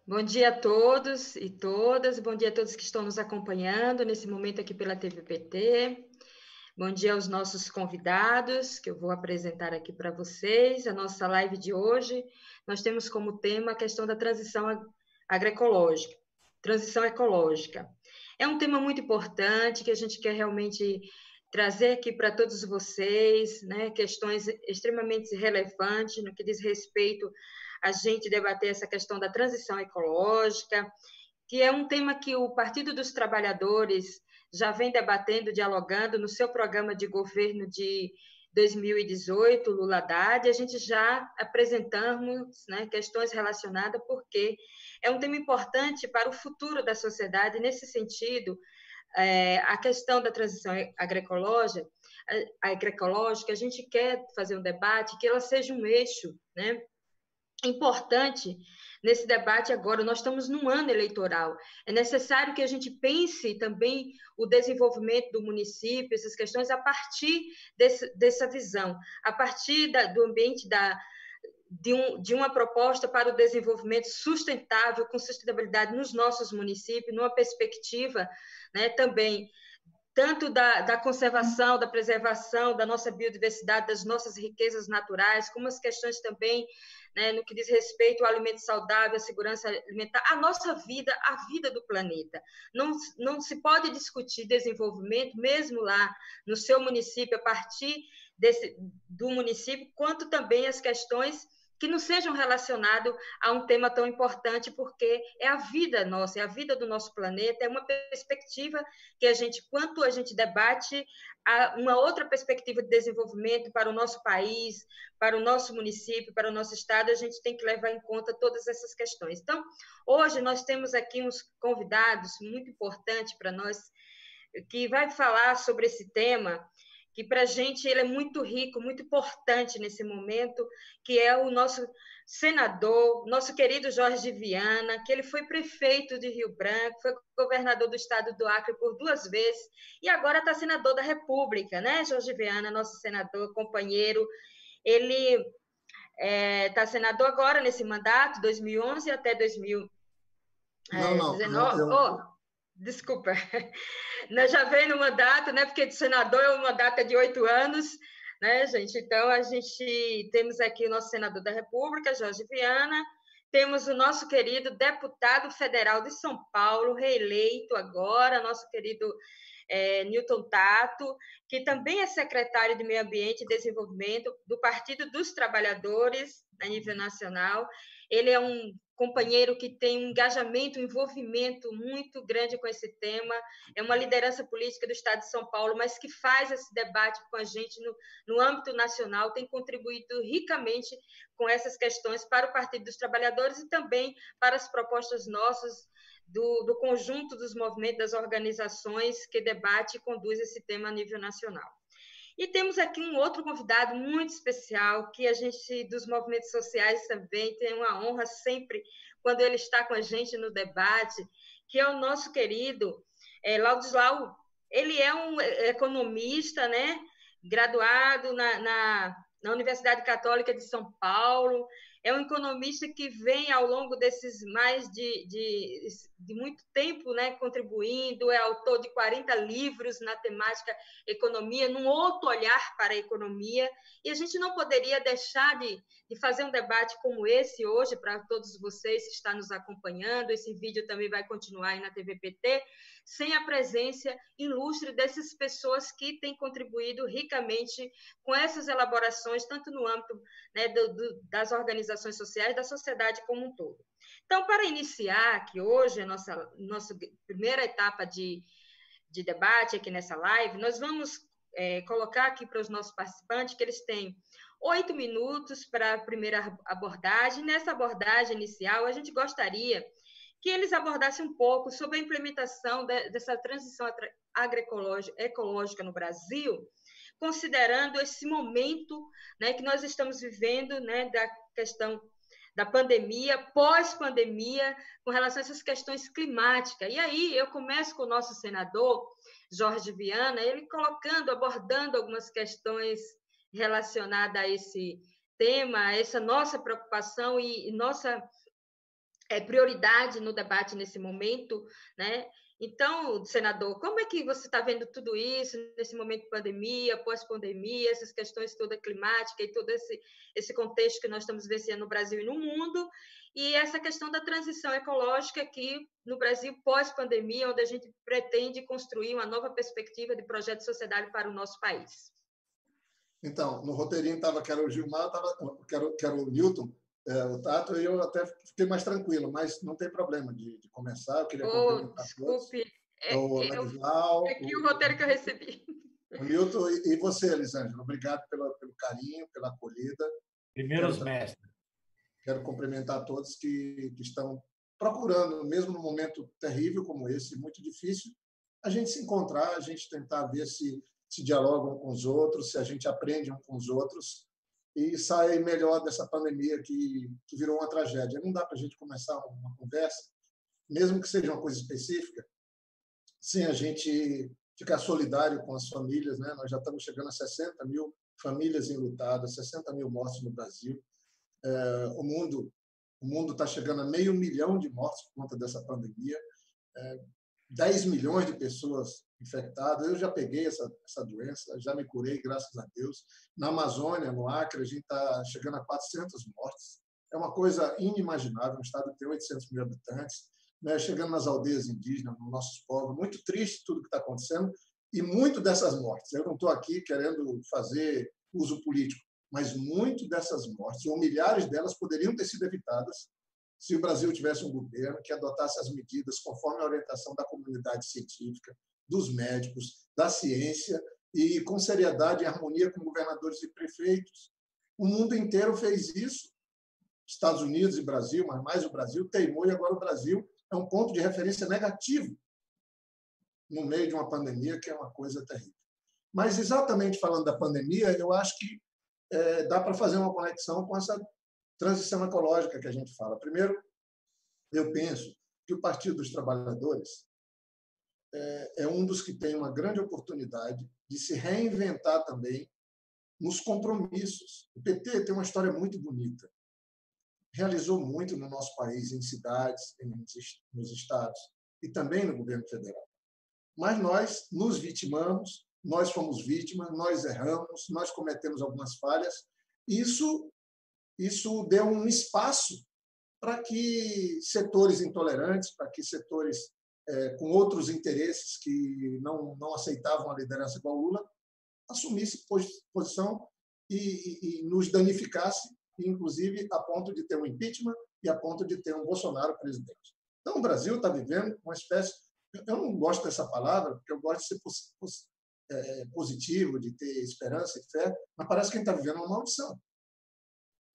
Bom dia a todos e todas, bom dia a todos que estão nos acompanhando nesse momento aqui pela TVPT. Bom dia aos nossos convidados, que eu vou apresentar aqui para vocês. A nossa live de hoje, nós temos como tema a questão da transição agroecológica, transição ecológica. É um tema muito importante que a gente quer realmente trazer aqui para todos vocês, né? Questões extremamente relevantes no que diz respeito a gente debater essa questão da transição ecológica, que é um tema que o Partido dos Trabalhadores já vem debatendo, dialogando no seu programa de governo de 2018, Lula Haddad. A gente já apresentamos, né, questões relacionadas, porque é um tema importante para o futuro da sociedade. Nesse sentido, a questão da transição agroecológica, a gente quer fazer um debate que ela seja um eixo, né, importante nesse debate agora. Nós estamos num ano eleitoral. É necessário que a gente pense também o desenvolvimento do município, essas questões, a partir dessa visão, a partir do ambiente de uma proposta para o desenvolvimento sustentável, com sustentabilidade nos nossos municípios, numa perspectiva, né, também tanto da conservação, da preservação da nossa biodiversidade, das nossas riquezas naturais, como as questões também, né, no que diz respeito ao alimento saudável, à segurança alimentar, a nossa vida, a vida do planeta. Não se pode discutir desenvolvimento, mesmo lá no seu município, a partir do município, quanto também as questões que não sejam relacionados a um tema tão importante, porque é a vida nossa, é a vida do nosso planeta, é uma perspectiva que quanto a gente debate uma outra perspectiva de desenvolvimento para o nosso país, para o nosso município, para o nosso estado, a gente tem que levar em conta todas essas questões. Então, hoje nós temos aqui uns convidados muito importantes para nós, que vai falar sobre esse tema, que para a gente ele é muito rico, muito importante nesse momento, que é o nosso senador, nosso querido Jorge Viana, que ele foi prefeito de Rio Branco, foi governador do estado do Acre por 2 vezes, e agora está senador da República, né, Jorge Viana, nosso senador, companheiro. Ele está senador agora nesse mandato, 2011 até Não, não, 2019. Desculpa, nós já vem no mandato, né? Porque de senador o mandato é de 8 anos, né, gente? Então, a gente temos aqui o nosso senador da República, Jorge Viana, temos o nosso querido deputado federal de São Paulo, reeleito agora, nosso querido Newton Tato, que também é secretário de Meio Ambiente e Desenvolvimento do Partido dos Trabalhadores a nível nacional. Ele é um companheiro que tem um engajamento, um envolvimento muito grande com esse tema, é uma liderança política do Estado de São Paulo, mas que faz esse debate com a gente no âmbito nacional, tem contribuído ricamente com essas questões para o Partido dos Trabalhadores e também para as propostas nossas do conjunto dos movimentos, das organizações que debate e conduz esse tema a nível nacional. E temos aqui um outro convidado muito especial, que a gente, dos movimentos sociais também, tem uma honra sempre quando ele está com a gente no debate, que é o nosso querido Laudislau. Ele é um economista, né, graduado na Universidade Católica de São Paulo, é um economista que vem ao longo desses mais de muito tempo, né, contribuindo, é autor de 40 livros na temática economia, num outro olhar para a economia, e a gente não poderia deixar de fazer um debate como esse hoje, para todos vocês que estão nos acompanhando. Esse vídeo também vai continuar aí na TVPT, sem a presença ilustre dessas pessoas que têm contribuído ricamente com essas elaborações, tanto no âmbito, né, das organizações sociais, da sociedade como um todo. Então, para iniciar aqui hoje a nossa primeira etapa de debate aqui nessa live, nós vamos colocar aqui para os nossos participantes que eles têm 8 minutos para a primeira abordagem. Nessa abordagem inicial, a gente gostaria que eles abordassem um pouco sobre a implementação dessa transição agroecológica no Brasil, considerando esse momento, né, que nós estamos vivendo, né, da questão da pandemia, pós-pandemia, com relação a essas questões climáticas. E aí eu começo com o nosso senador, Jorge Viana, ele abordando algumas questões relacionadas a esse tema, a essa nossa preocupação e nossa prioridade no debate nesse momento, né? Então, senador, como é que você está vendo tudo isso nesse momento de pandemia, pós-pandemia, essas questões toda climática e todo esse contexto que nós estamos vivenciando no Brasil e no mundo, e essa questão da transição ecológica aqui no Brasil pós-pandemia, onde a gente pretende construir uma nova perspectiva de projeto de sociedade para o nosso país? Então, no roteirinho estava que era o Gilmar, que era o Newton, o Tato, e eu até fiquei mais tranquilo, mas não tem problema de começar. Eu queria cumprimentar desculpe, todos. O Ladislau, aqui o roteiro que eu recebi. O Newton e você, Elisângela. Obrigado pelo carinho, pela acolhida. Primeiros mestres. Quero cumprimentar todos que estão procurando, mesmo num momento terrível como esse, muito difícil, a gente se encontrar, a gente tentar ver se dialogam com os outros, se a gente aprende um com os outros e sai melhor dessa pandemia que virou uma tragédia. Não dá para a gente começar uma conversa, mesmo que seja uma coisa específica, sem a gente ficar solidário com as famílias, né? Nós já estamos chegando a 60 mil famílias enlutadas, 60 mil mortos no Brasil. O mundo está chegando a 500 mil de mortos por conta dessa pandemia. 10 milhões de pessoas infectadas. Eu já peguei essa doença, já me curei, graças a Deus. Na Amazônia, no Acre, a gente está chegando a 400 mortes. É uma coisa inimaginável, um estado que tem 800 mil habitantes, né? Chegando nas aldeias indígenas, nos nossos povos. Muito triste tudo que está acontecendo e muito dessas mortes. Eu não estou aqui querendo fazer uso político, mas muito dessas mortes, ou milhares delas, poderiam ter sido evitadas se o Brasil tivesse um governo que adotasse as medidas conforme a orientação da comunidade científica, dos médicos, da ciência, e com seriedade e harmonia com governadores e prefeitos. O mundo inteiro fez isso, Estados Unidos e Brasil, mas mais o Brasil, teimou, e agora o Brasil é um ponto de referência negativo no meio de uma pandemia, que é uma coisa terrível. Mas, exatamente falando da pandemia, eu acho que dá para fazer uma conexão com essa transição ecológica que a gente fala. Primeiro, eu penso que o Partido dos Trabalhadores é um dos que tem uma grande oportunidade de se reinventar também nos compromissos. O PT tem uma história muito bonita. Realizou muito no nosso país, em cidades, nos estados e também no governo federal. Mas nós nos vitimamos, nós fomos vítimas, nós erramos, nós cometemos algumas falhas. Isso deu um espaço para que setores intolerantes, para que setores com outros interesses que não aceitavam a liderança igual Lula, assumisse posição e nos danificasse, inclusive a ponto de ter um impeachment e a ponto de ter um Bolsonaro presidente. Então, o Brasil está vivendo uma espécie... Eu não gosto dessa palavra, porque eu gosto de ser positivo, de ter esperança e fé, mas parece que a gente está vivendo uma maldição.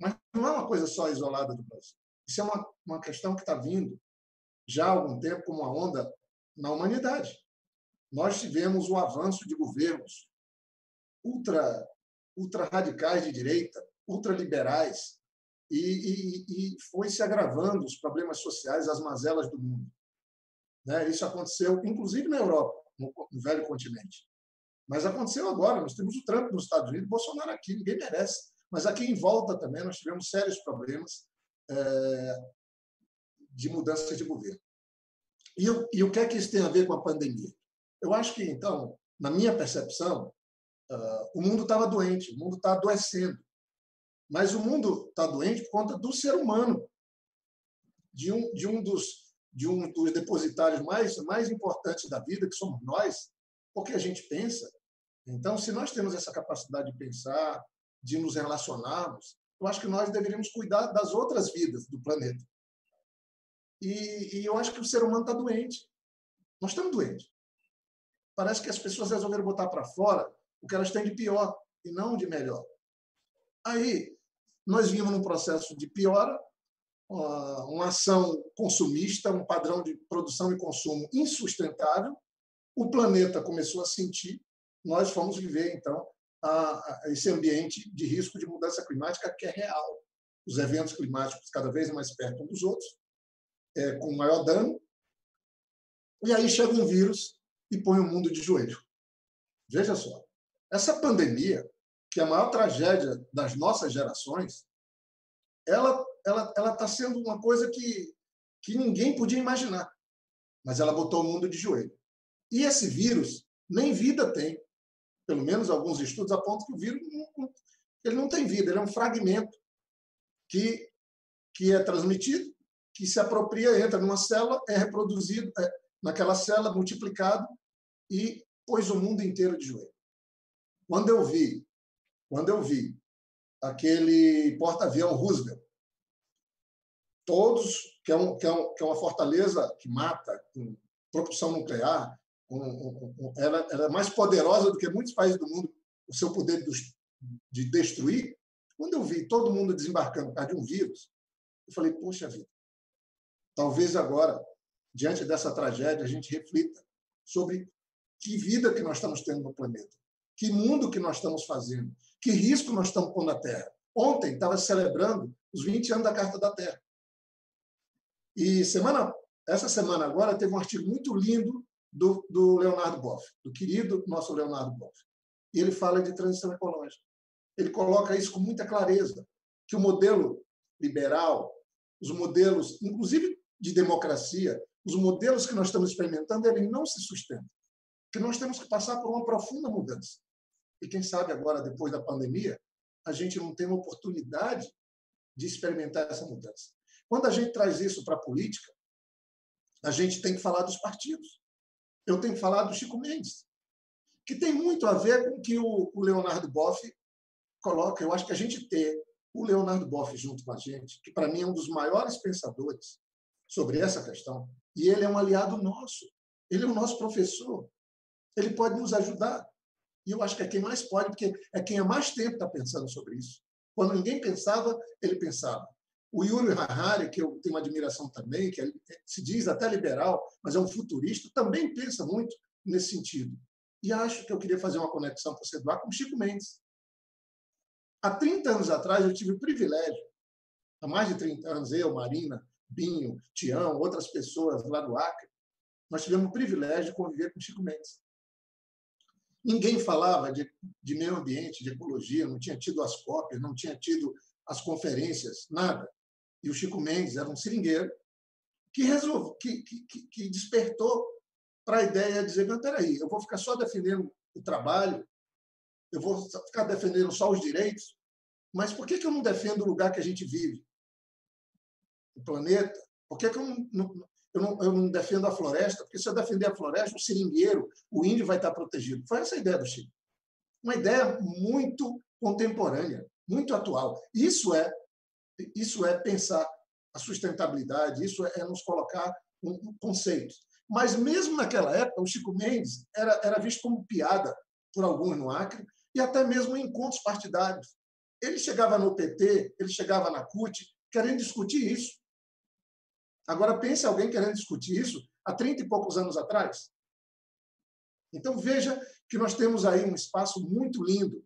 Mas não é uma coisa só isolada do Brasil. Isso é uma questão que está vindo já há algum tempo como uma onda na humanidade. Nós tivemos o avanço de governos ultra radicais de direita, ultraliberais, e foi se agravando os problemas sociais, as mazelas do mundo. Né? Isso aconteceu, inclusive na Europa, no velho continente. Mas aconteceu agora. Nós temos o Trump nos Estados Unidos, Bolsonaro aqui, ninguém merece. Mas aqui em volta também nós tivemos sérios problemas de mudança de governo. E o que é que isso tem a ver com a pandemia? Eu acho que, então, na minha percepção, o mundo estava doente, o mundo está adoecendo. Mas o mundo está doente por conta do ser humano, de um dos depositários mais importantes da vida, que somos nós, porque a gente pensa. Então, se nós temos essa capacidade de pensar, de nos relacionarmos, eu acho que nós deveríamos cuidar das outras vidas do planeta. E eu acho que o ser humano está doente. Nós estamos doentes. Parece que as pessoas resolveram botar para fora o que elas têm de pior e não de melhor. Aí, nós vimos num processo de piora, uma ação consumista, um padrão de produção e consumo insustentável. O planeta começou a sentir, nós fomos viver, então, esse ambiente de risco de mudança climática que é real. Os eventos climáticos cada vez mais perto uns dos outros, com maior dano, e aí chega um vírus e põe o mundo de joelho. Veja só, essa pandemia, que é a maior tragédia das nossas gerações, ela está sendo uma coisa que que ninguém podia imaginar, mas ela botou o mundo de joelho. E esse vírus nem vida tem. Pelo menos alguns estudos apontam que o vírus ele não tem vida, ele é um fragmento que é transmitido, que se apropria, entra numa célula, é reproduzido naquela célula, multiplicado e pôs o mundo inteiro de joelho. Quando eu vi aquele porta-avião Roosevelt, todos, que é uma fortaleza que mata, com propulsão nuclear, ela é mais poderosa do que muitos países do mundo, o seu poder de destruir. Quando eu vi todo mundo desembarcando por causa de um vírus, eu falei, poxa vida, talvez agora, diante dessa tragédia, a gente reflita sobre que vida que nós estamos tendo no planeta, que mundo que nós estamos fazendo, que risco nós estamos pondo à Terra. Ontem estava celebrando os 20 anos da Carta da Terra. E essa semana agora teve um artigo muito lindo do Leonardo Boff, do querido nosso Leonardo Boff. E ele fala de transição ecológica. Ele coloca isso com muita clareza, que o modelo liberal, os modelos, inclusive de democracia, os modelos que nós estamos experimentando, eles não se sustentam. Que nós temos que passar por uma profunda mudança. E quem sabe agora, depois da pandemia, a gente não tem uma oportunidade de experimentar essa mudança. Quando a gente traz isso para a política, a gente tem que falar dos partidos. Eu tenho que falar do Chico Mendes, que tem muito a ver com o que o Leonardo Boff coloca. Eu acho que a gente ter o Leonardo Boff junto com a gente, que para mim é um dos maiores pensadores sobre essa questão, e ele é um aliado nosso, ele é o nosso professor, ele pode nos ajudar. E eu acho que é quem mais pode, porque é quem há mais tempo está pensando sobre isso. Quando ninguém pensava, ele pensava. O Yuri Harari, que eu tenho uma admiração também, que se diz até liberal, mas é um futurista, também pensa muito nesse sentido. E acho que eu queria fazer uma conexão para você doar com o Chico Mendes. Há 30 anos atrás, eu tive o privilégio, há mais de 30 anos, eu, Marina, Binho, Tião, outras pessoas lá do Acre, nós tivemos o privilégio de conviver com o Chico Mendes. Ninguém falava de meio ambiente, de ecologia, não tinha tido as COPs, não tinha tido as conferências, nada. E o Chico Mendes era um seringueiro que despertou para a ideia de dizer, não, peraí, eu vou ficar só defendendo o trabalho, eu vou ficar defendendo só os direitos, mas por que eu não defendo o lugar que a gente vive? O planeta? Por que eu não defendo a floresta? Porque se eu defender a floresta, o seringueiro, o índio vai estar protegido. Foi essa a ideia do Chico. Uma ideia muito contemporânea, muito atual. Isso é pensar a sustentabilidade, isso é nos colocar um conceito. Mas, mesmo naquela época, o Chico Mendes era visto como piada por alguns no Acre e até mesmo em encontros partidários. Ele chegava no PT, ele chegava na CUT, querendo discutir isso. Agora, pense alguém querendo discutir isso há 30 e poucos anos atrás. Então, veja que nós temos aí um espaço muito lindo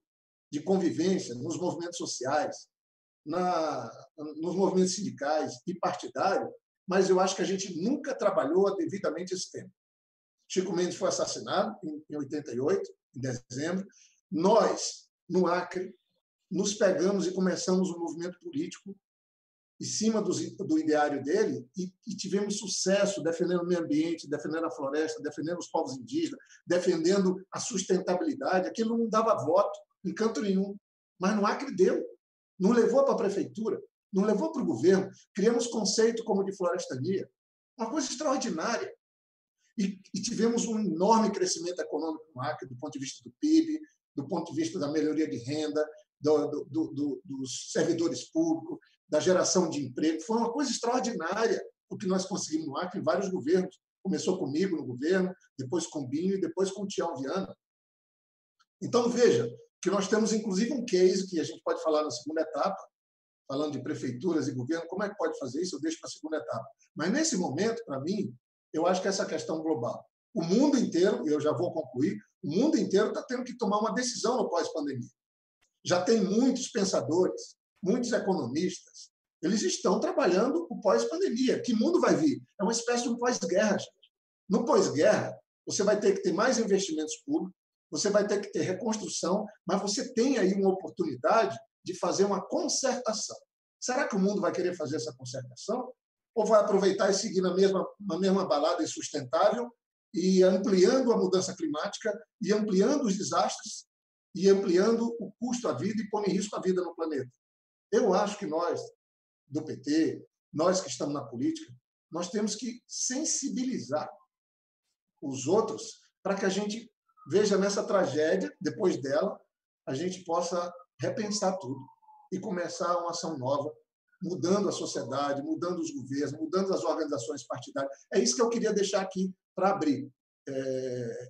de convivência nos movimentos sociais, nos movimentos sindicais e partidários, mas eu acho que a gente nunca trabalhou devidamente esse tema. Chico Mendes foi assassinado em 88, em dezembro. Nós, no Acre, nos pegamos e começamos um movimento político em cima do ideário dele e tivemos sucesso defendendo o meio ambiente, defendendo a floresta, defendendo os povos indígenas, defendendo a sustentabilidade. Aquilo não dava voto em canto nenhum, mas no Acre deu. Não levou para a prefeitura, não levou para o governo. Criamos conceito como de florestania, uma coisa extraordinária. E tivemos um enorme crescimento econômico no Acre, do ponto de vista do PIB, do ponto de vista da melhoria de renda, dos servidores públicos, da geração de emprego. Foi uma coisa extraordinária o que nós conseguimos no Acre em vários governos. Começou comigo no governo, depois com o Binho e depois com o Tião Viana. Então, veja que nós temos, inclusive, um case que a gente pode falar na segunda etapa, falando de prefeituras e governo, como é que pode fazer isso? Eu deixo para a segunda etapa. Mas, nesse momento, para mim, eu acho que essa questão global. O mundo inteiro, e eu já vou concluir, o mundo inteiro está tendo que tomar uma decisão no pós-pandemia. Já tem muitos pensadores, muitos economistas, eles estão trabalhando o pós-pandemia. Que mundo vai vir? É uma espécie de um pós-guerra, gente. No pós-guerra, você vai ter que ter mais investimentos públicos, você vai ter que ter reconstrução, mas você tem aí uma oportunidade de fazer uma concertação. Será que o mundo vai querer fazer essa concertação? ou vai aproveitar e seguir na mesma balada insustentável e ampliando a mudança climática e ampliando os desastres e ampliando o custo à vida e pondo em risco a vida no planeta? Eu acho que nós, do PT, nós que estamos na política, nós temos que sensibilizar os outros para que a gente veja nessa tragédia, depois dela, a gente possa repensar tudo e começar uma ação nova, mudando a sociedade, mudando os governos, mudando as organizações partidárias. É isso que eu queria deixar aqui para abrir.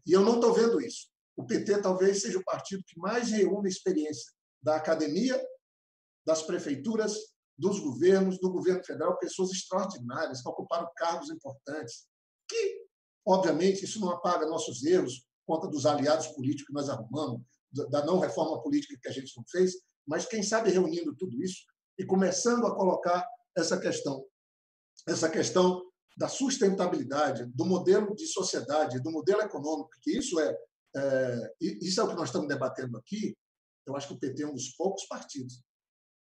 E eu não estou vendo isso. O PT talvez seja o partido que mais reúne experiência da academia, das prefeituras, dos governos, do governo federal, pessoas extraordinárias que ocuparam cargos importantes, que, obviamente, isso não apaga nossos erros, conta dos aliados políticos que nós arrumamos, da não reforma política que a gente não fez, mas, quem sabe, reunindo tudo isso e começando a colocar essa questão da sustentabilidade, do modelo de sociedade, do modelo econômico, que isso é o que nós estamos debatendo aqui. Eu acho que o PT é um dos poucos partidos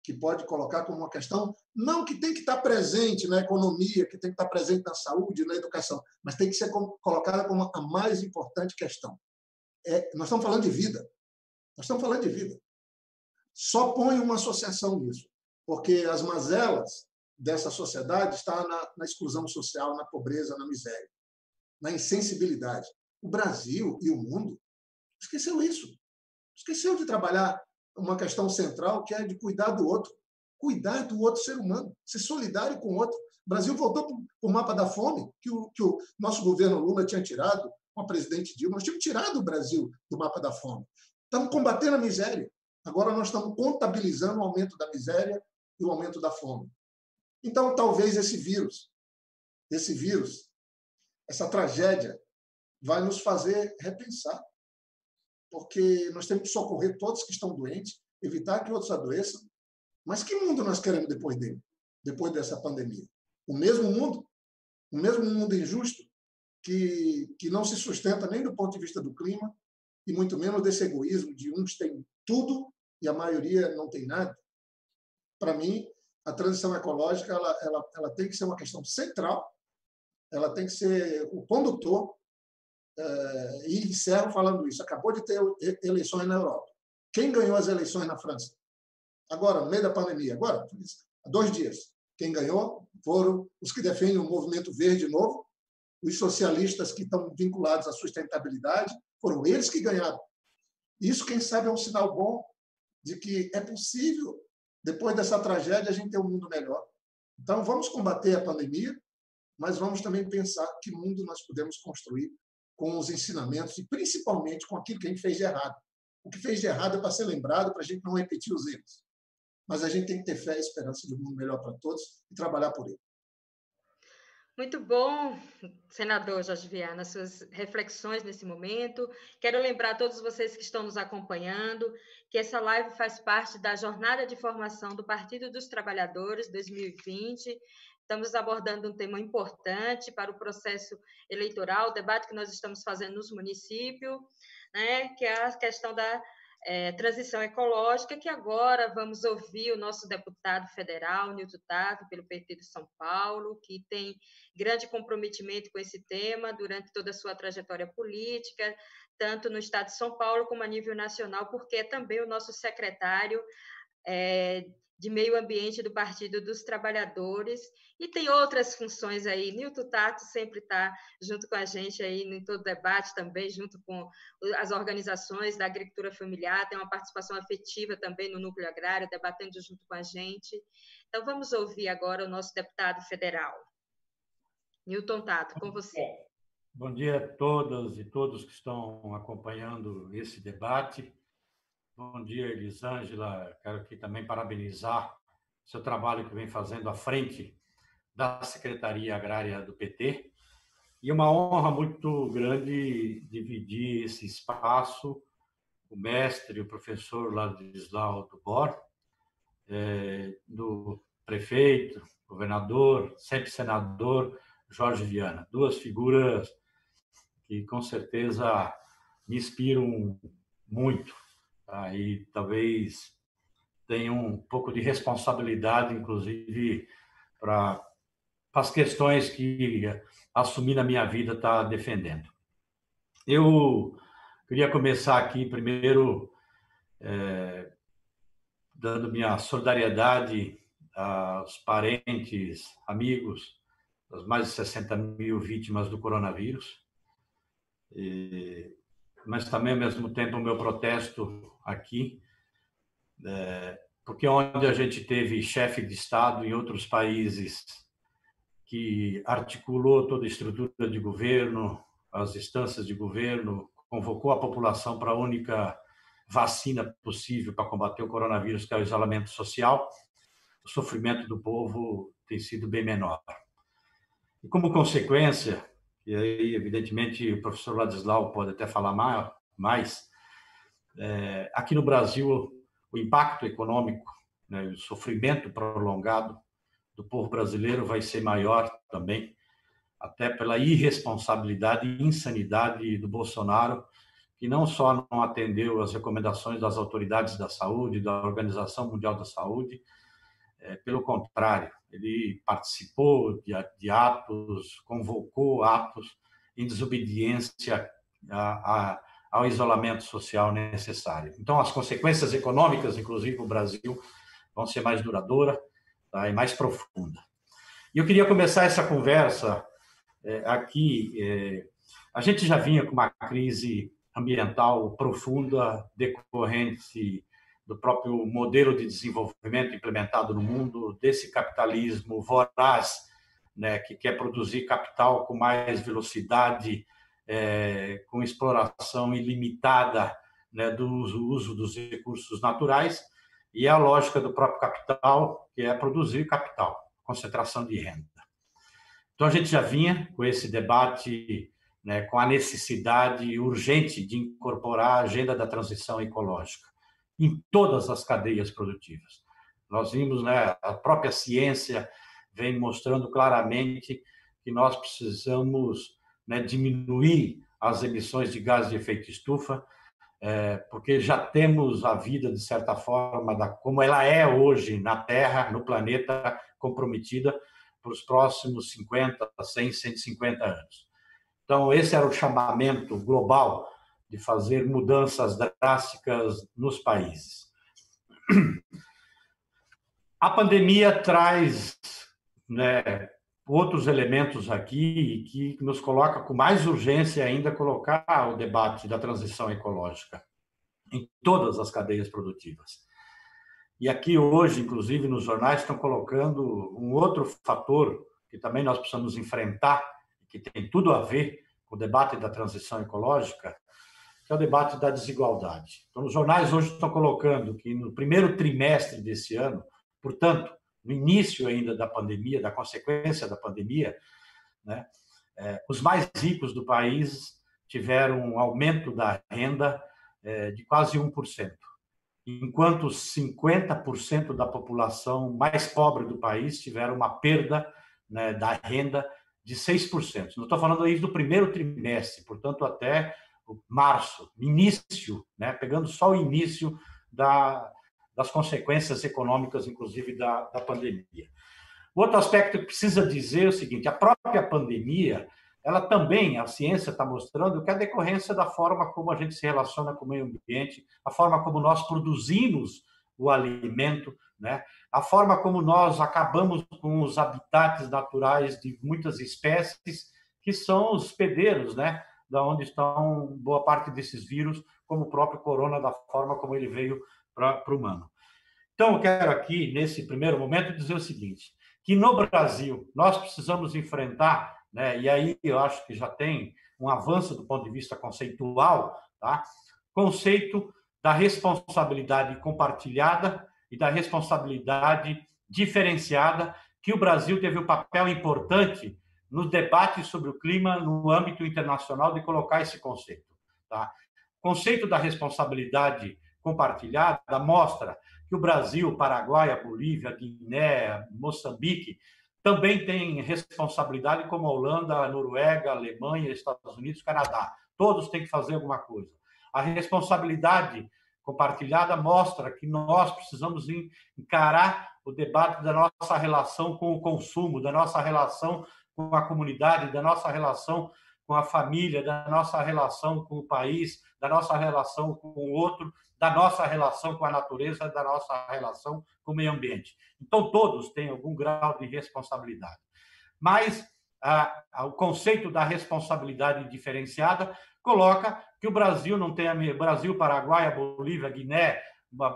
que pode colocar como uma questão, não que tem que estar presente na economia, que tem que estar presente na saúde, na educação, mas tem que ser colocada como a mais importante questão. Nós estamos falando de vida. Nós estamos falando de vida. Só põe uma associação nisso, porque as mazelas dessa sociedade estão na exclusão social, na pobreza, na miséria, na insensibilidade. O Brasil e o mundo esqueceu isso. Esqueceu de trabalhar uma questão central, que é de cuidar do outro ser humano, ser solidário com o outro. O Brasil voltou para o mapa da fome, que o nosso governo Lula tinha tirado, com a presidente Dilma. Nós tínhamos tirado o Brasil do mapa da fome. Estamos combatendo a miséria. Agora nós estamos contabilizando o aumento da miséria e o aumento da fome. Então, talvez esse vírus, essa tragédia, vai nos fazer repensar, porque nós temos que socorrer todos que estão doentes, evitar que outros adoeçam. Mas que mundo nós queremos depois dessa pandemia? O mesmo mundo injusto, que não se sustenta nem do ponto de vista do clima, e muito menos desse egoísmo de uns têm tudo e a maioria não tem nada. Para mim, a transição ecológica ela tem que ser uma questão central, ela tem que ser o condutor. E encerro falando isso. Acabou de ter eleições na Europa. Quem ganhou as eleições na França? Agora, no meio da pandemia. Agora, há 2 dias. Quem ganhou foram os que defendem o movimento verde novo, os socialistas que estão vinculados à sustentabilidade, foram eles que ganharam. Isso, quem sabe, é um sinal bom de que é possível, depois dessa tragédia, a gente ter um mundo melhor. Então, vamos combater a pandemia, mas vamos também pensar que mundo nós podemos construir com os ensinamentos e, principalmente, com aquilo que a gente fez de errado. O que fez de errado é para ser lembrado, para a gente não repetir os erros. Mas a gente tem que ter fé e esperança de um mundo melhor para todos e trabalhar por ele. Muito bom, senador Jorge Viana, as suas reflexões nesse momento. Quero lembrar a todos vocês que estão nos acompanhando que essa live faz parte da Jornada de Formação do Partido dos Trabalhadores 2020. Estamos abordando um tema importante para o processo eleitoral, o debate que nós estamos fazendo nos municípios, né, que é a questão da transição ecológica, que agora vamos ouvir o nosso deputado federal, Nilton Tato, pelo PT de São Paulo, que tem grande comprometimento com esse tema durante toda a sua trajetória política, tanto no estado de São Paulo como a nível nacional, porque é também o nosso secretário de Meio Ambiente do Partido dos Trabalhadores, e tem outras funções aí. Nilton Tato sempre está junto com a gente aí em todo debate também, junto com as organizações da agricultura familiar, tem uma participação afetiva também no núcleo agrário, debatendo junto com a gente. Então, vamos ouvir agora o nosso deputado federal. Nilton Tato, com você. Bom dia a todas e todos que estão acompanhando esse debate. Bom dia, Elisângela. Quero aqui também parabenizar o seu trabalho que vem fazendo à frente da Secretaria Agrária do PT. E uma honra muito grande dividir esse espaço com o mestre, o professor Ladislau Tubor, do prefeito, governador, sempre senador, Jorge Viana. 2 figuras que, com certeza, me inspiram muito. E talvez tenham um pouco de responsabilidade, inclusive, para as questões que assumi na minha vida está defendendo. Eu queria começar aqui, primeiro, dando minha solidariedade aos parentes, amigos das mais de 60 mil vítimas do coronavírus, mas também, ao mesmo tempo, o meu protesto aqui, porque onde a gente teve chefe de Estado em outros países que articulou toda a estrutura de governo, as instâncias de governo, convocou a população para a única vacina possível para combater o coronavírus, que é o isolamento social, o sofrimento do povo tem sido bem menor. E como consequência, e aí, evidentemente, o professor Ladislau pode até falar mais, aqui no Brasil, o impacto econômico, né, o sofrimento prolongado do povo brasileiro vai ser maior também, até pela irresponsabilidade e insanidade do Bolsonaro, que não só não atendeu às recomendações das autoridades da saúde, da Organização Mundial da Saúde, pelo contrário, ele participou de atos, convocou atos em desobediência ao isolamento social necessário. Então, as consequências econômicas, inclusive no Brasil, vão ser mais duradouras, tá, e mais profundas. E eu queria começar essa conversa aqui. A gente já vinha com uma crise ambiental profunda decorrente do próprio modelo de desenvolvimento implementado no mundo, desse capitalismo voraz, né, que quer produzir capital com mais velocidade, com exploração ilimitada, né, do uso dos recursos naturais, e a lógica do próprio capital, que é produzir capital, concentração de renda. Então, a gente já vinha com esse debate, né, com a necessidade urgente de incorporar a agenda da transição ecológica em todas as cadeias produtivas. Nós vimos, né, a própria ciência vem mostrando claramente que nós precisamos, né, diminuir as emissões de gases de efeito estufa, porque já temos a vida, de certa forma, como ela é hoje na Terra, no planeta, comprometida para os próximos 50, 100, 150 anos. Então, esse era o chamamento global de fazer mudanças drásticas nos países. A pandemia traz, né, outros elementos aqui que nos coloca com mais urgência ainda colocar o debate da transição ecológica em todas as cadeias produtivas. E aqui hoje, inclusive, nos jornais estão colocando um outro fator que também nós precisamos enfrentar, que tem tudo a ver com o debate da transição ecológica, que é o debate da desigualdade. Então, os jornais hoje estão colocando que no primeiro trimestre desse ano, portanto, no início ainda da pandemia, da consequência da pandemia, né, os mais ricos do país tiveram um aumento da renda de quase 1%, enquanto 50% da população mais pobre do país tiveram uma perda, né, da renda de 6%. Não estou falando aí do primeiro trimestre, portanto, até março, início, né, pegando só o início das consequências econômicas, inclusive, da pandemia. O outro aspecto que precisa dizer é o seguinte: a própria pandemia, ela também, a ciência está mostrando que é a decorrência da forma como a gente se relaciona com o meio ambiente, a forma como nós produzimos o alimento, né, a forma como nós acabamos com os habitats naturais de muitas espécies, que são os hospedeiros, né, da onde estão boa parte desses vírus, como o próprio corona, da forma como ele veio para o humano. Então, eu quero aqui, nesse primeiro momento, dizer o seguinte, que no Brasil nós precisamos enfrentar, né, e aí eu acho que já tem um avanço do ponto de vista conceitual, tá? Conceito da responsabilidade compartilhada e da responsabilidade diferenciada, que o Brasil teve um papel importante no debate sobre o clima no âmbito internacional de colocar esse conceito. Tá? O conceito da responsabilidade compartilhada mostra que o Brasil, Paraguai, a Bolívia, a Guiné, Moçambique, também têm responsabilidade, como a Holanda, a Noruega, a Alemanha, Estados Unidos, Canadá. Todos têm que fazer alguma coisa. A responsabilidade compartilhada mostra que nós precisamos encarar o debate da nossa relação com o consumo, da nossa relação com a comunidade, da nossa relação com a família, da nossa relação com o país, da nossa relação com o outro, da nossa relação com a natureza, da nossa relação com o meio ambiente. Então, todos têm algum grau de responsabilidade. Mas o conceito da responsabilidade diferenciada coloca que o Brasil não tem Brasil, Paraguai, Bolívia, Guiné,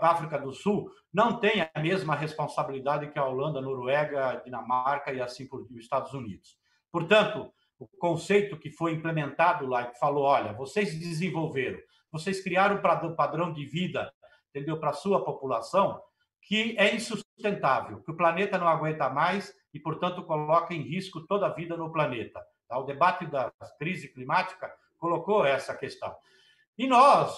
África do Sul não tem a mesma responsabilidade que a Holanda, a Noruega, a Dinamarca e assim por diante, os Estados Unidos. Portanto, o conceito que foi implementado lá, que falou, olha, vocês desenvolveram, vocês criaram um padrão de vida, entendeu, para a sua população, que é insustentável, que o planeta não aguenta mais e, portanto, coloca em risco toda a vida no planeta. O debate da crise climática colocou essa questão. E nós,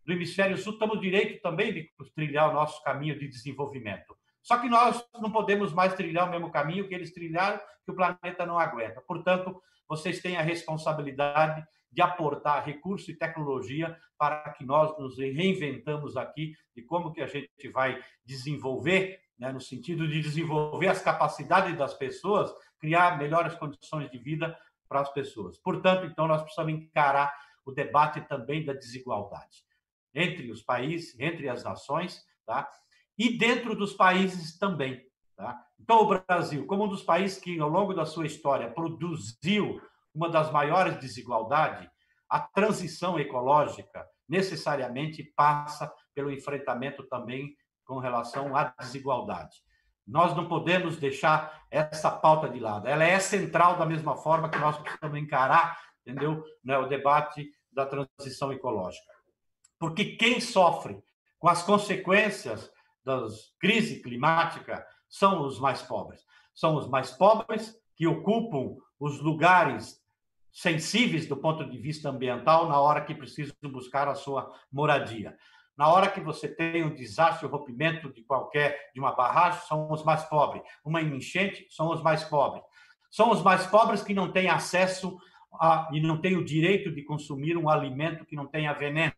do Hemisfério Sul, temos direito também de trilhar o nosso caminho de desenvolvimento. Só que nós não podemos mais trilhar o mesmo caminho que eles trilharam, que o planeta não aguenta. Portanto, vocês têm a responsabilidade de aportar recurso e tecnologia para que nós nos reinventamos aqui de como que a gente vai desenvolver, né, no sentido de desenvolver as capacidades das pessoas, criar melhores condições de vida para as pessoas. Portanto, então, nós precisamos encarar o debate também da desigualdade entre os países, entre as nações, tá? E dentro dos países também. Tá? Então, o Brasil, como um dos países que, ao longo da sua história, produziu uma das maiores desigualdades, a transição ecológica necessariamente passa pelo enfrentamento também com relação à desigualdade. Nós não podemos deixar essa pauta de lado. Ela é central da mesma forma que nós precisamos encarar, entendeu, né, o debate da transição ecológica. Porque quem sofre com as consequências da crise climática são os mais pobres. São os mais pobres que ocupam os lugares sensíveis do ponto de vista ambiental na hora que precisam buscar a sua moradia. Na hora que você tem um desastre, o rompimento de uma barragem, são os mais pobres. Uma enchente, são os mais pobres. São os mais pobres que não têm acesso e não têm o direito de consumir um alimento que não tenha veneno,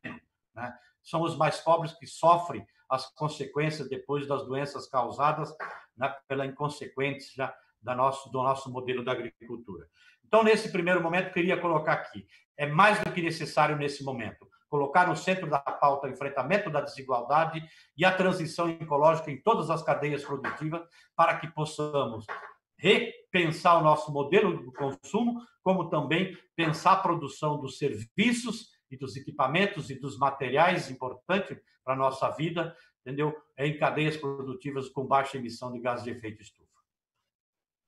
né? São os mais pobres que sofrem as consequências depois das doenças causadas, né, pela inconsequência do nosso modelo da agricultura. Então, nesse primeiro momento, queria colocar aqui, é mais do que necessário nesse momento, colocar no centro da pauta o enfrentamento da desigualdade e a transição ecológica em todas as cadeias produtivas para que possamos repensar o nosso modelo de consumo, como também pensar a produção dos serviços e dos equipamentos e dos materiais importantes para a nossa vida, entendeu? Em cadeias produtivas com baixa emissão de gases de efeito estufa.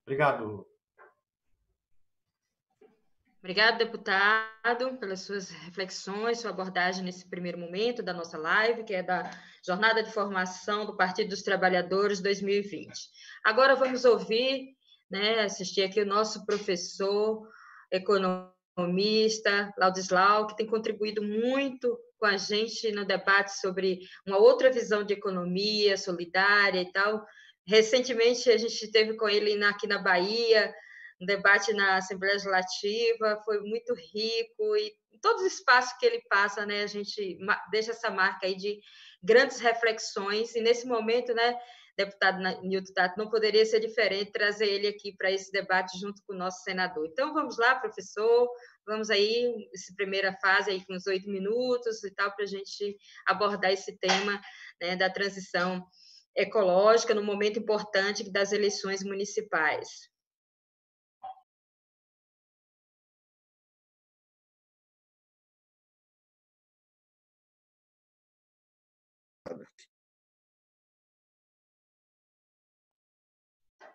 Obrigado. Obrigado, deputado, pelas suas reflexões, sua abordagem nesse primeiro momento da nossa live, que é da Jornada de Formação do Partido dos Trabalhadores 2020. Agora vamos ouvir, né, assistir aqui o nosso professor economista, Laudislau, que tem contribuído muito com a gente no debate sobre uma outra visão de economia solidária e tal. Recentemente, a gente esteve com ele aqui na Bahia, um debate na Assembleia Legislativa, foi muito rico, e em todos os espaços que ele passa, né, a gente deixa essa marca aí de grandes reflexões, e nesse momento, né, deputado Nilton Tato, não poderia ser diferente trazer ele aqui para esse debate junto com o nosso senador. Então, vamos lá, professor, vamos aí, essa primeira fase aí com uns 8 minutos e tal, para a gente abordar esse tema, né, da transição ecológica no momento importante das eleições municipais.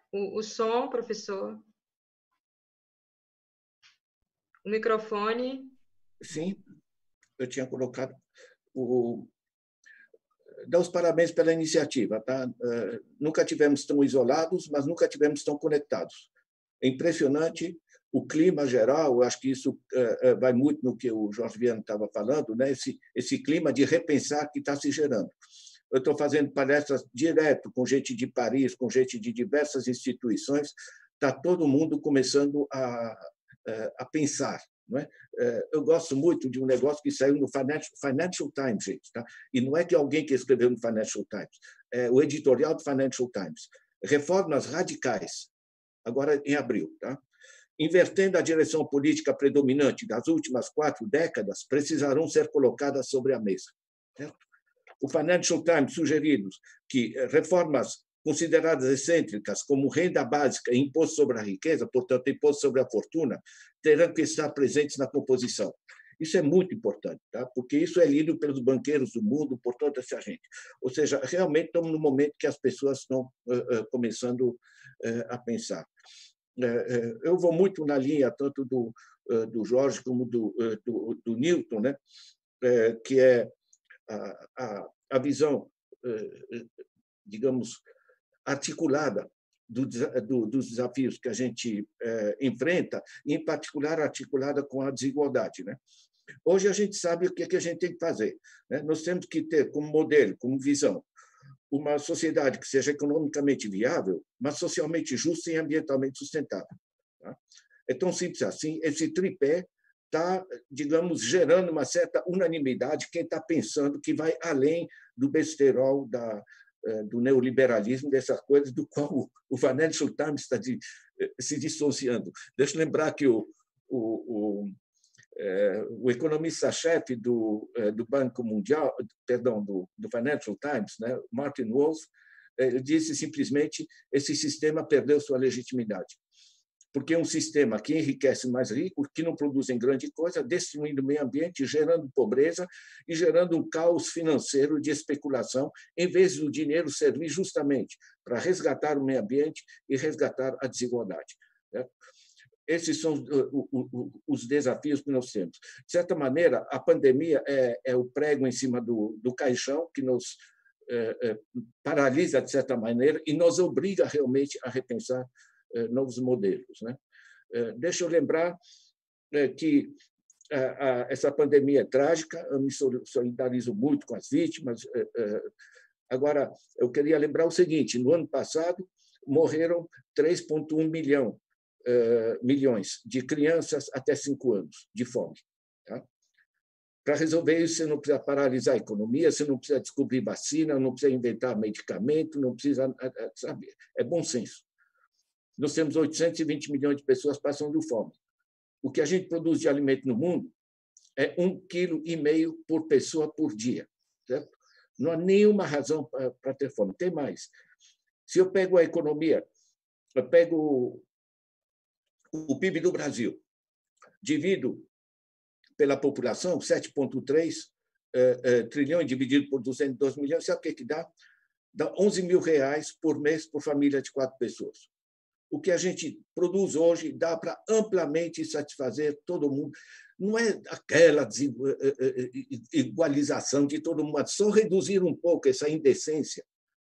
O som, professor. O microfone. Sim, eu tinha colocado. Dá os parabéns pela iniciativa. Tá? Nunca tivemos tão isolados, mas nunca tivemos tão conectados. É impressionante o clima geral, eu acho que isso vai muito no que o Jorge Viana estava falando, né? Esse clima de repensar que está se gerando. Eu estou fazendo palestras direto com gente de Paris, com gente de diversas instituições, está todo mundo começando a pensar, não é? Eu gosto muito de um negócio que saiu no Financial Times, gente, tá? E não é que alguém que escreveu no Financial Times, é o editorial do Financial Times. Reformas radicais, agora em abril, tá? Invertendo a direção política predominante das últimas 4 décadas, precisarão ser colocadas sobre a mesa. Certo? O Financial Times sugeriu que reformas consideradas excêntricas, como renda básica e imposto sobre a riqueza, portanto, imposto sobre a fortuna, terão que estar presentes na composição. Isso é muito importante, tá? Porque isso é lido pelos banqueiros do mundo, por toda essa gente. Ou seja, realmente estamos no momento que as pessoas estão começando a pensar. Eu vou muito na linha tanto do Jorge como do Newton, né? Que é a visão, digamos, articulada dos desafios que a gente enfrenta, em particular articulada com a desigualdade, né? Hoje a gente sabe o que a gente tem que fazer, né? Nós temos que ter como modelo, como visão, uma sociedade que seja economicamente viável, mas socialmente justa e ambientalmente sustentável. Tá? É tão simples assim. Esse tripé está, digamos, gerando uma certa unanimidade, quem está pensando que vai além do besterol do neoliberalismo, dessas coisas do qual o Financial Times está se dissociando. Deixa eu lembrar que o economista-chefe do Banco Mundial, perdão, do Financial Times, né, Martin Wolf, ele disse simplesmente: esse sistema perdeu sua legitimidade, porque é um sistema que enriquece mais ricos, que não produzem grande coisa, destruindo o meio ambiente, gerando pobreza e gerando um caos financeiro de especulação, em vez do dinheiro servir justamente para resgatar o meio ambiente e resgatar a desigualdade. Certo? Esses são os desafios que nós temos. De certa maneira, a pandemia é o prego em cima do caixão que nos paralisa, de certa maneira, e nos obriga realmente a repensar novos modelos, né? Deixa eu lembrar que essa pandemia é trágica, eu me solidarizo muito com as vítimas. Agora, eu queria lembrar o seguinte: no ano passado, morreram 3,1 milhões de crianças até 5 anos de fome. Tá? Para resolver isso, você não precisa paralisar a economia, você não precisa descobrir vacina, não precisa inventar medicamento, não precisa, sabe? É bom senso. Nós temos 820 milhões de pessoas passando fome. O que a gente produz de alimento no mundo é 1,5 kg por pessoa por dia. Certo? Não há nenhuma razão para ter fome. Tem mais. Se eu pego a economia, eu pego o PIB do Brasil, divido pela população, 7,3 trilhões dividido por 202 milhões, sabe o que dá? Dá 11 mil reais por mês por família de 4 pessoas. O que a gente produz hoje dá para amplamente satisfazer todo mundo. Não é aquela igualização de todo mundo, só reduzir um pouco essa indecência,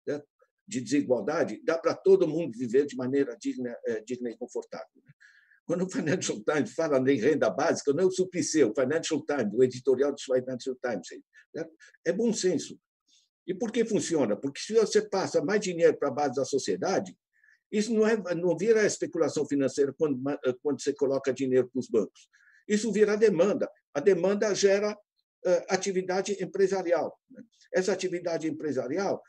né, de desigualdade, dá para todo mundo viver de maneira digna e confortável. Quando o Financial Times fala em renda básica, não é o Suplicy, o Financial Times, o editorial do Financial Times. Né? É bom senso. E por que funciona? Porque se você passa mais dinheiro para a base da sociedade, isso não vira especulação financeira quando você coloca dinheiro para os bancos. Isso vira demanda. A demanda gera atividade empresarial. Essa atividade empresarial...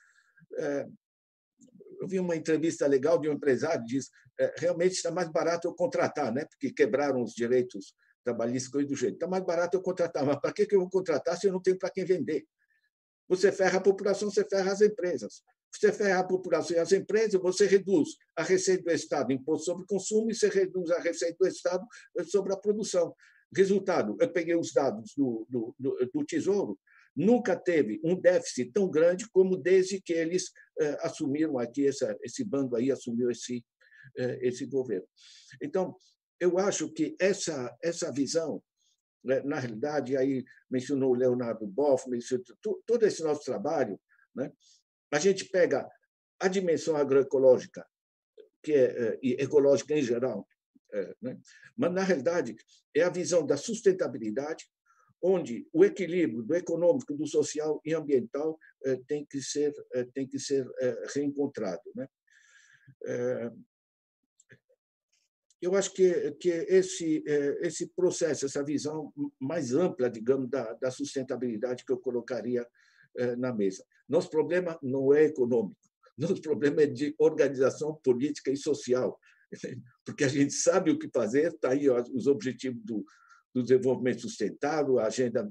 Eu vi uma entrevista legal de um empresário que diz: realmente está mais barato eu contratar, né? Porque quebraram os direitos trabalhistas, coisa do jeito. Está mais barato eu contratar, mas para que eu vou contratar se eu não tenho para quem vender? Você ferra a população, você ferra as empresas. Você ferra a população e as empresas, você reduz a receita do Estado, imposto sobre o consumo, e você reduz a receita do Estado sobre a produção. Resultado, eu peguei os dados do Tesouro, nunca teve um déficit tão grande como desde que eles assumiram aqui, esse bando aí assumiu esse governo. Então, eu acho que essa visão, na realidade, aí mencionou o Leonardo Boff, mencionou todo esse nosso trabalho, né? A gente pega a dimensão agroecológica, e ecológica em geral, né? Mas, na realidade, é a visão da sustentabilidade, onde o equilíbrio do econômico, do social e ambiental tem que ser reencontrado, né? eu acho que esse processo, essa visão mais ampla, digamos, da sustentabilidade que eu colocaria na mesa. Nosso problema não é econômico, nosso problema é de organização política e social, porque a gente sabe o que fazer, está aí os objetivos do desenvolvimento sustentável, a Agenda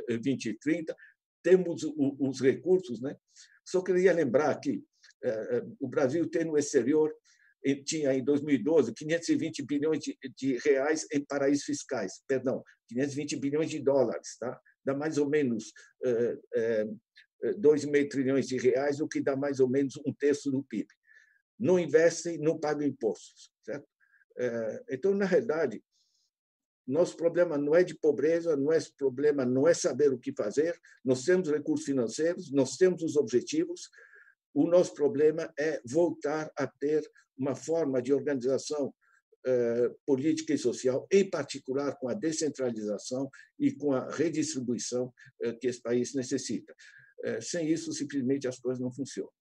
2030, temos os recursos, né? Só queria lembrar que o Brasil tem no exterior, tinha em 2012 520 bilhões de reais em paraísos fiscais, perdão, 520 bilhões de dólares, tá? Dá mais ou menos 2,5 trilhões de reais, o que dá mais ou menos 1/3 do PIB. Não investem, não pagam impostos, certo? Então, na realidade, nosso problema não é de pobreza, nosso problema não é saber o que fazer, nós temos recursos financeiros, nós temos os objetivos, o nosso problema é voltar a ter uma forma de organização política e social, em particular com a descentralização e com a redistribuição que esse país necessita. Sem isso, simplesmente, as coisas não funcionam.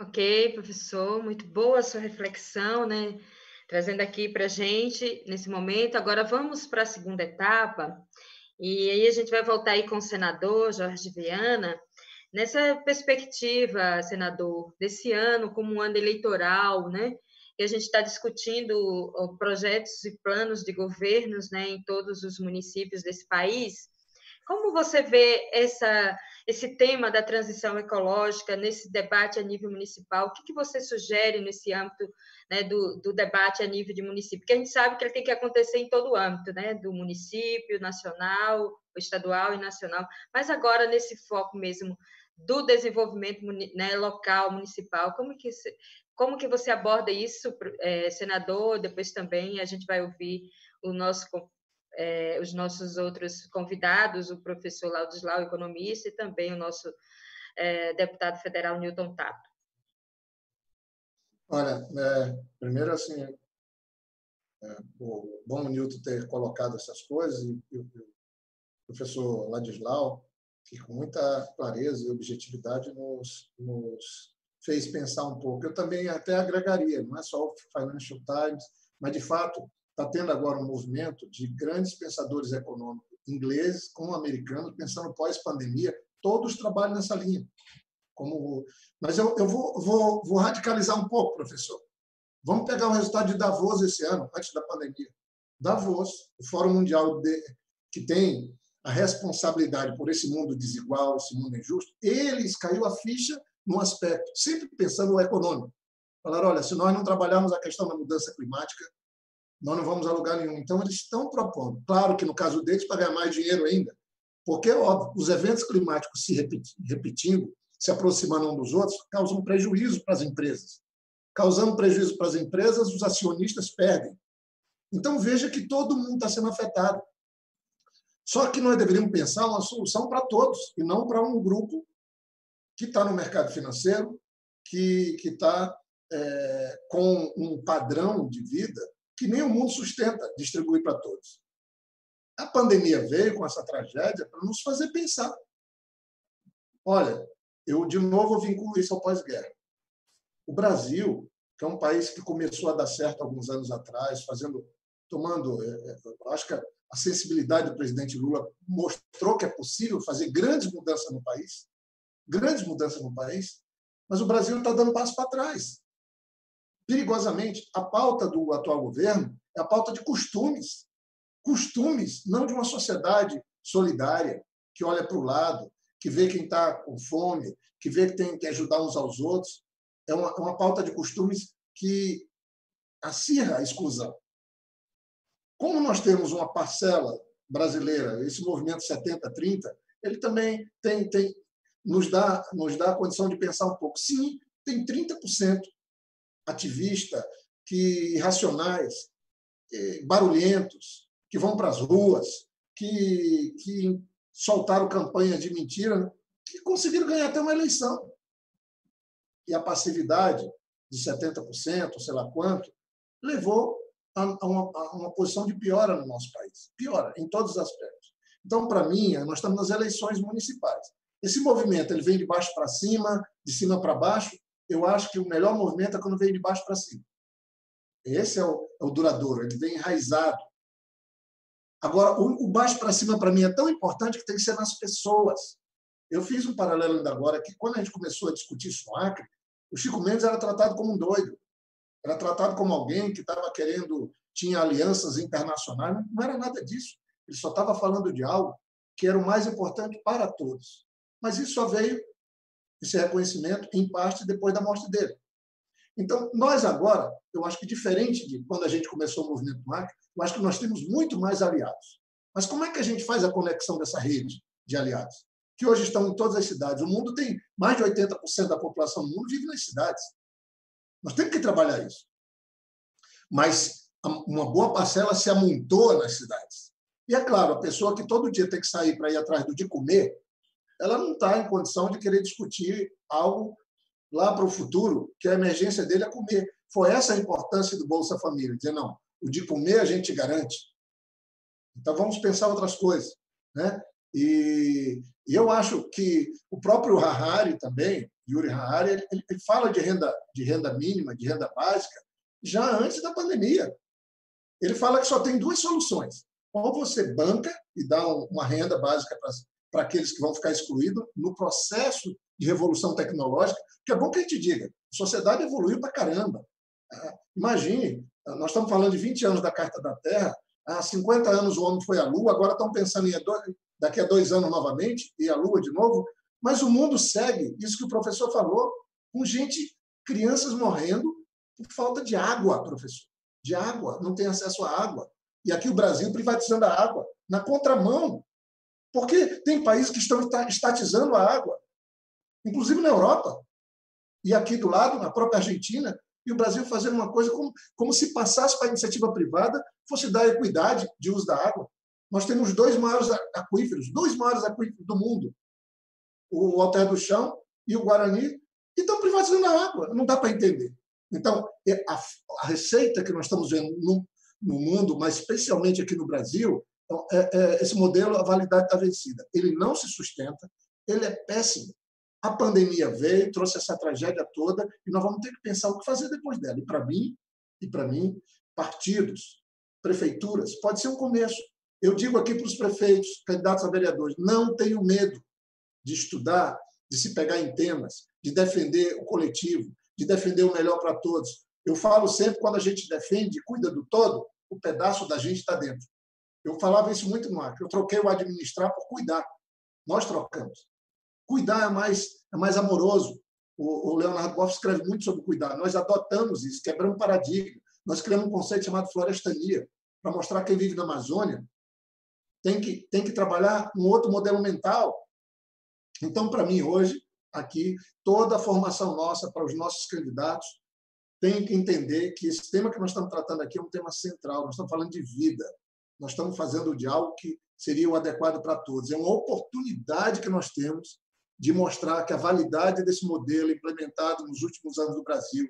Ok, professor, muito boa a sua reflexão, né? Trazendo aqui para a gente nesse momento. Agora vamos para a segunda etapa, e aí a gente vai voltar aí com o senador Jorge Viana. Nessa perspectiva, senador, desse ano como um ano eleitoral, né? Que a gente está discutindo projetos e planos de governos, né, em todos os municípios desse país. Como você vê esse tema da transição ecológica nesse debate a nível municipal? O que você sugere nesse âmbito, né, do debate a nível de município? Porque a gente sabe que ele tem que acontecer em todo o âmbito, né, do município, nacional, estadual e nacional, mas agora nesse foco mesmo do desenvolvimento, né, local, municipal. Como que você aborda isso, senador? Depois também a gente vai ouvir os nossos outros convidados, o professor Laudislau, economista, e também o nosso deputado federal, Newton Tato. Olha, primeiro, assim, o bom Newton ter colocado essas coisas, e o professor Laudislau, que com muita clareza e objetividade nos fez pensar um pouco. Eu também até agregaria, não é só o Financial Times, mas, de fato, está tendo agora um movimento de grandes pensadores econômicos ingleses com americanos, pensando pós-pandemia, todos trabalham nessa linha. Mas eu vou radicalizar um pouco, professor. Vamos pegar o resultado de Davos esse ano, antes da pandemia. Davos, o Fórum Mundial que tem a responsabilidade por esse mundo desigual, esse mundo injusto, eles caiu a ficha num aspecto, sempre pensando no econômico. Falaram, olha, se nós não trabalharmos a questão da mudança climática, nós não vamos a lugar nenhum. Então, eles estão propondo. Claro que, no caso deles, para ganhar mais dinheiro ainda, porque, óbvio, os eventos climáticos se repetindo, se aproximando um dos outros, causam prejuízo para as empresas. Causando prejuízo para as empresas, os acionistas perdem. Então, veja que todo mundo está sendo afetado. Só que nós deveríamos pensar uma solução para todos, e não para um grupo que está no mercado financeiro, que está com um padrão de vida que nem o mundo sustenta distribuir para todos. A pandemia veio com essa tragédia para nos fazer pensar. Olha, eu, de novo, vinculo isso ao pós-guerra. O Brasil, que é um país que começou a dar certo alguns anos atrás, acho que a sensibilidade do presidente Lula mostrou que é possível fazer grandes mudanças no país, mas o Brasil está dando passo para trás. Perigosamente, a pauta do atual governo é a pauta de costumes. Costumes, não de uma sociedade solidária, que olha para o lado, que vê quem está com fome, que vê que tem que ajudar uns aos outros. É uma pauta de costumes que acirra a exclusão. Como nós temos uma parcela brasileira, esse movimento 70-30, ele também nos dá a condição de pensar um pouco. Sim, tem 30% ativista, irracionais, barulhentos, que vão para as ruas, que soltaram campanhas de mentira, que conseguiram ganhar até uma eleição. E a passividade de 70%, sei lá quanto, levou a uma posição de piora no nosso país. Piora em todos os aspectos. Então, para mim, nós estamos nas eleições municipais. Esse movimento ele vem de baixo para cima, de cima para baixo. eu acho que o melhor movimento é quando vem de baixo para cima. Esse é o duradouro, ele vem enraizado. Agora, o baixo para cima, para mim, é tão importante que tem que ser nas pessoas. Eu fiz um paralelo ainda agora, que quando a gente começou a discutir isso no Acre, o Chico Mendes era tratado como um doido, era tratado como alguém que estava querendo, tinha alianças internacionais, não era nada disso. Ele só estava falando de algo que era o mais importante para todos. Mas isso só veio, esse reconhecimento, em parte, depois da morte dele. Então, nós agora, eu acho que diferente de quando a gente começou o movimento no Acre, eu acho que nós temos muito mais aliados. Mas como é que a gente faz a conexão dessa rede de aliados? Que hoje estão em todas as cidades. O mundo tem mais de 80% da população do mundo vive nas cidades. Nós temos que trabalhar isso. Mas uma boa parcela se amontoa nas cidades. E, é claro, a pessoa que todo dia tem que sair para ir atrás do de comer, ela não está em condição de querer discutir algo lá para o futuro, que a emergência dele é comer. Foi essa a importância do Bolsa Família, dizer, não, o de comer a gente garante. Então, vamos pensar outras coisas, né? E eu acho que o próprio Harari também, Yuri Harari, ele fala de renda mínima, de renda básica, já antes da pandemia. Ele fala que só tem duas soluções. Ou você banca e dá uma renda básica para aqueles que vão ficar excluídos no processo de revolução tecnológica, que é bom que a gente diga, a sociedade evoluiu para caramba. Imagine, nós estamos falando de 20 anos da Carta da Terra, há 50 anos o homem foi à Lua, agora estão pensando em daqui a 2 anos novamente, ir à Lua de novo, mas o mundo segue, isso que o professor falou, com crianças morrendo por falta de água, professor. De água, não tem acesso à água. E aqui o Brasil privatizando a água, na contramão, porque tem países que estão estatizando a água, inclusive na Europa. E aqui do lado, na própria Argentina, e o Brasil fazendo uma coisa como se passasse para a iniciativa privada, fosse dar equidade de uso da água. Nós temos 2 maiores aquíferos do mundo, o Alter do Chão e o Guarani, e estão privatizando a água. Não dá para entender. Então, a receita que nós estamos vendo no mundo, mas especialmente aqui no Brasil, esse modelo, a validade está vencida. Ele não se sustenta, ele é péssimo. A pandemia veio, trouxe essa tragédia toda, e nós vamos ter que pensar o que fazer depois dela. E para mim, partidos, prefeituras, pode ser um começo. Eu digo aqui para os prefeitos, candidatos a vereadores, não tenham medo de estudar, de se pegar em temas, de defender o coletivo, de defender o melhor para todos. Eu falo sempre, quando a gente defende e cuida do todo, o pedaço da gente está dentro. Eu falava isso muito no Acre. Eu troquei o administrar por cuidar. Nós trocamos. Cuidar é mais amoroso. O Leonardo Boff escreve muito sobre cuidar. Nós adotamos isso, quebramos paradigma. Nós criamos um conceito chamado florestania, para mostrar que quem vive na Amazônia tem que trabalhar um outro modelo mental. Então, para mim, hoje, aqui, toda a formação nossa para os nossos candidatos tem que entender que esse tema que nós estamos tratando aqui é um tema central. Nós estamos falando de vida. Nós estamos fazendo de algo que seria o adequado para todos. É uma oportunidade que nós temos de mostrar que a validade desse modelo implementado nos últimos anos do Brasil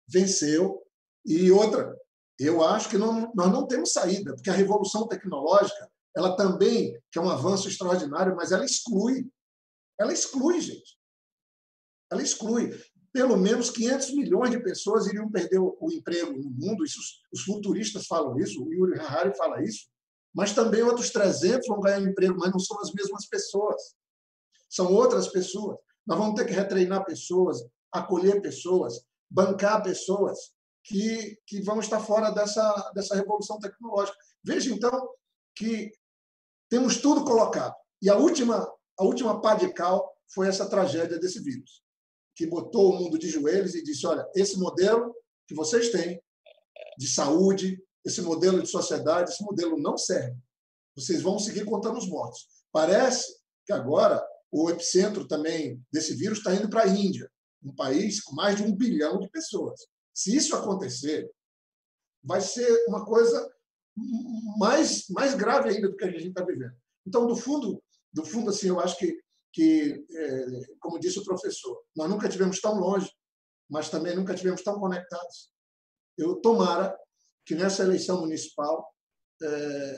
venceu. E outra, eu acho que nós não temos saída, porque a revolução tecnológica, ela também, que é um avanço extraordinário, mas ela exclui. Ela exclui, gente. Ela exclui. Pelo menos 500 milhões de pessoas iriam perder o emprego no mundo. Isso, os futuristas falam isso, o Yuri Harari fala isso. Mas também outros 300 vão ganhar emprego, mas não são as mesmas pessoas. São outras pessoas. Nós vamos ter que retreinar pessoas, acolher pessoas, bancar pessoas que vão estar fora dessa revolução tecnológica. Veja, então, que temos tudo colocado. E a última pá de cal foi essa tragédia desse vírus, que botou o mundo de joelhos e disse, olha, esse modelo que vocês têm de saúde, esse modelo de sociedade, esse modelo não serve. Vocês vão seguir contando os mortos. Parece que agora o epicentro também desse vírus está indo para a Índia, um país com mais de 1 bilhão de pessoas. Se isso acontecer, vai ser uma coisa mais grave ainda do que a gente está vivendo. Então, do fundo, assim, eu acho que, como disse o professor, nós nunca tivemos tão longe, mas também nunca tivemos tão conectados. Eu tomara que nessa eleição municipal,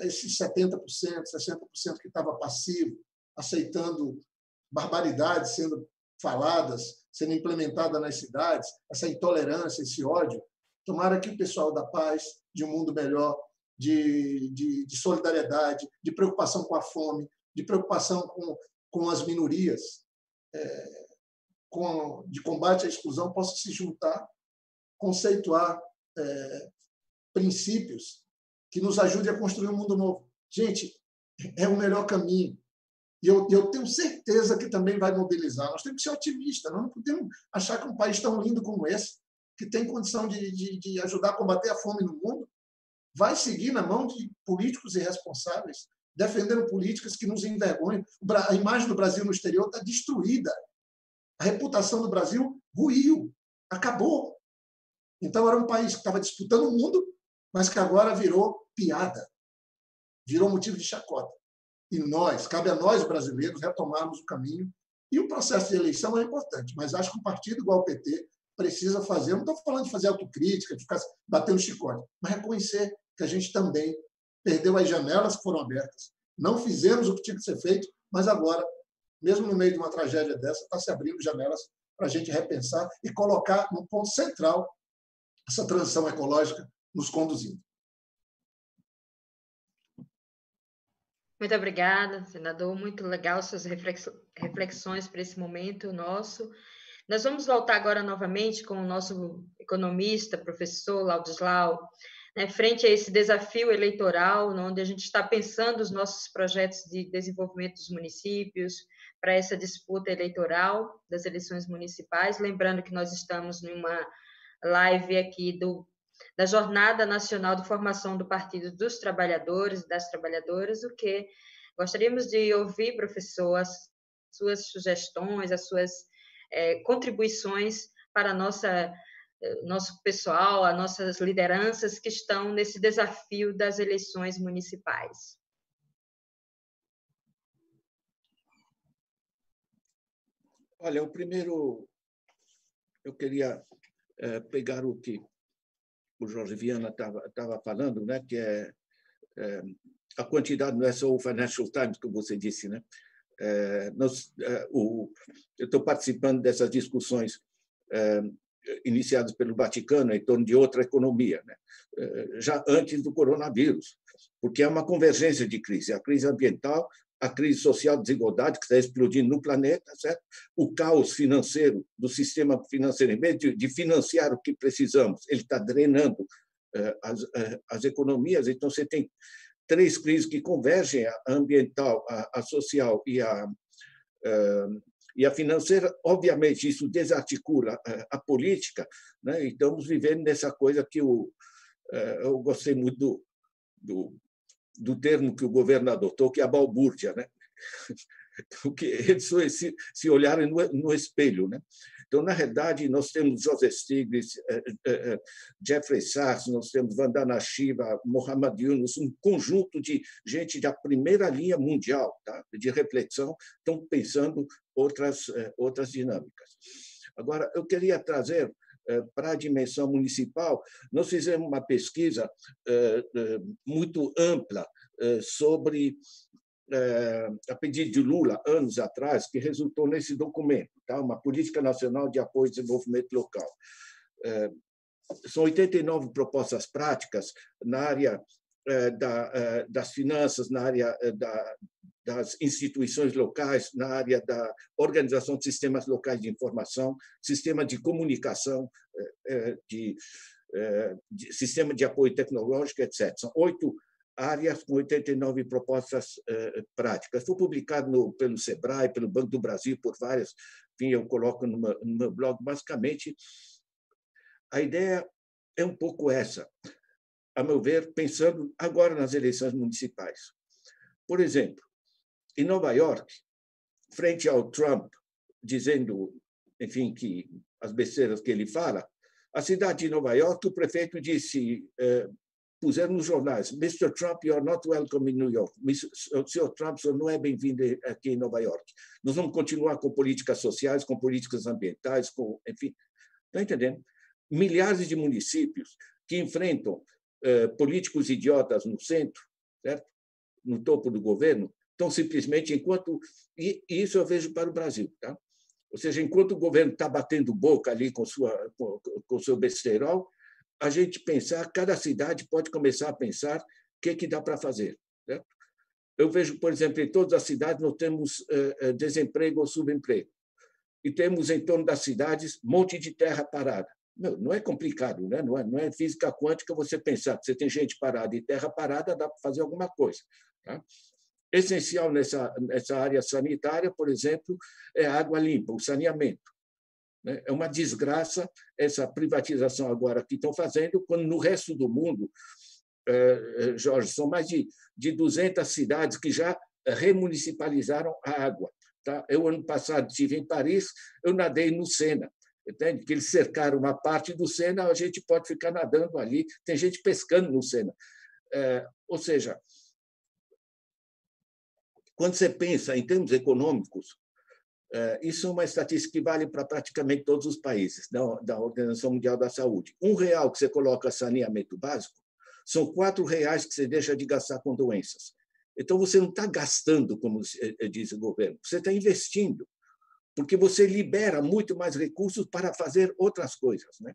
esses 70%, 60% que estava passivo, aceitando barbaridades sendo faladas, sendo implementada nas cidades, essa intolerância, esse ódio. Tomara que o pessoal da paz, de um mundo melhor, de solidariedade, de preocupação com a fome, de preocupação com as minorias, de combate à exclusão, possa se juntar, conceituar princípios que nos ajudem a construir um mundo novo. Gente, é o melhor caminho. E eu tenho certeza que também vai mobilizar. Nós temos que ser otimistas, nós não podemos achar que um país tão lindo como esse, que tem condição de ajudar a combater a fome no mundo, vai seguir na mão de políticos irresponsáveis, defendendo políticas que nos envergonham. A imagem do Brasil no exterior está destruída. A reputação do Brasil ruiu, acabou. Então, era um país que estava disputando o mundo, mas que agora virou piada, virou motivo de chacota. E cabe a nós, brasileiros, retomarmos o caminho. E o processo de eleição é importante, mas acho que um partido igual ao PT precisa fazer, não estou falando de fazer autocrítica, de ficar batendo chicote, mas reconhecer que a gente também perdeu as janelas que foram abertas, não fizemos o que tinha que ser feito, mas agora, mesmo no meio de uma tragédia dessa, está se abrindo janelas para a gente repensar e colocar no ponto central essa transição ecológica nos conduzindo. Muito obrigada, senador. Muito legal suas reflexões para esse momento nosso. Nós vamos voltar agora novamente com o nosso economista, professor Laudislau, frente a esse desafio eleitoral, onde a gente está pensando os nossos projetos de desenvolvimento dos municípios para essa disputa eleitoral das eleições municipais. Lembrando que nós estamos numa live aqui da Jornada Nacional de Formação do Partido dos Trabalhadores e das Trabalhadoras, o que gostaríamos de ouvir, professor, as suas sugestões, as suas contribuições para nosso pessoal, as nossas lideranças que estão nesse desafio das eleições municipais. Olha, o primeiro, eu queria pegar o que o Jorge Viana estava falando, né, que é a quantidade, não é só o Financial Times, que você disse, né? Eu estou participando dessas discussões iniciadas pelo Vaticano em torno de outra economia, né? Já antes do coronavírus, porque é uma convergência de crise, a crise ambiental, a crise social, de desigualdade que está explodindo no planeta, certo? O caos financeiro do sistema financeiro, em vez de financiar o que precisamos, ele está drenando as economias. Então, você tem três crises que convergem: a ambiental, a social e a financeira. Obviamente, isso desarticula a política, né? E estamos vivendo nessa coisa que eu gostei muito do termo que o governo adotou, que é a balbúrdia, né? Porque eles se olharem no espelho, né? Então, na realidade, nós temos Joseph Stiglitz, Jeffrey Sachs, nós temos Vandana Shiva, Muhammad Yunus, um conjunto de gente da primeira linha mundial, tá? De reflexão, estão pensando outras dinâmicas. Agora, eu queria trazer para a dimensão municipal. Nós fizemos uma pesquisa muito ampla sobre a pedido de Lula, anos atrás, que resultou nesse documento, tá? Uma política nacional de apoio ao desenvolvimento local. São 89 propostas práticas na área das finanças, na área das instituições locais, na área da organização de sistemas locais de informação, sistema de comunicação, de sistema de apoio tecnológico, etc. São 8 áreas com 89 propostas práticas. Foi publicado pelo SEBRAE, pelo Banco do Brasil, por várias, enfim, eu coloco no meu blog. Basicamente, a ideia é um pouco essa, a meu ver, pensando agora nas eleições municipais. Por exemplo, em Nova York, frente ao Trump, dizendo, enfim, que as besteiras que ele fala, a cidade de Nova York, o prefeito disse, puseram nos jornais: Mr. Trump, you are not welcome in New York. Sr. Trump, o senhor não é bem-vindo aqui em Nova York. Nós vamos continuar com políticas sociais, com políticas ambientais, enfim. Está entendendo? Milhares de municípios que enfrentam políticos idiotas no centro, certo? No topo do governo, então, simplesmente, enquanto... E isso eu vejo para o Brasil, tá? Ou seja, enquanto o governo está batendo boca ali com o seu besterol, a gente pensar, cada cidade pode começar a pensar o que dá para fazer. Certo? Eu vejo, por exemplo, em todas as cidades nós temos desemprego ou subemprego. E temos, em torno das cidades, um monte de terra parada. Não é complicado, né? Não é física quântica você pensar que você tem gente parada e terra parada, dá para fazer alguma coisa. Tá? Essencial nessa área sanitária, por exemplo, é a água limpa, o saneamento. É uma desgraça essa privatização agora que estão fazendo, quando no resto do mundo, Jorge, são mais de 200 cidades que já remunicipalizaram a água. Tá? Eu, ano passado, estive em Paris, eu nadei no Sena. Entende? Que eles cercaram uma parte do Sena, a gente pode ficar nadando ali, tem gente pescando no Sena. Ou seja, quando você pensa em termos econômicos, isso é uma estatística que vale para praticamente todos os países da Organização Mundial da Saúde. R$1 que você coloca saneamento básico, são R$4 que você deixa de gastar com doenças. Então, você não está gastando, como diz o governo, você está investindo, porque você libera muito mais recursos para fazer outras coisas. Né?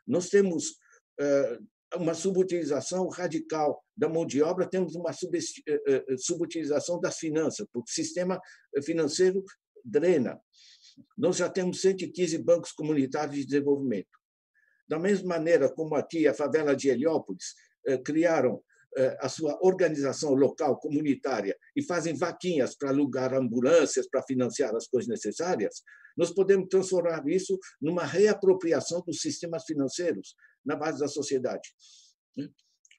Nós temos uma subutilização radical da mão de obra, temos uma subutilização das finanças, porque o sistema financeiro drena. Nós já temos 115 bancos comunitários de desenvolvimento. Da mesma maneira como aqui a favela de Heliópolis criaram a sua organização local, comunitária, e fazem vaquinhas para alugar ambulâncias, para financiar as coisas necessárias, nós podemos transformar isso numa reapropriação dos sistemas financeiros na base da sociedade.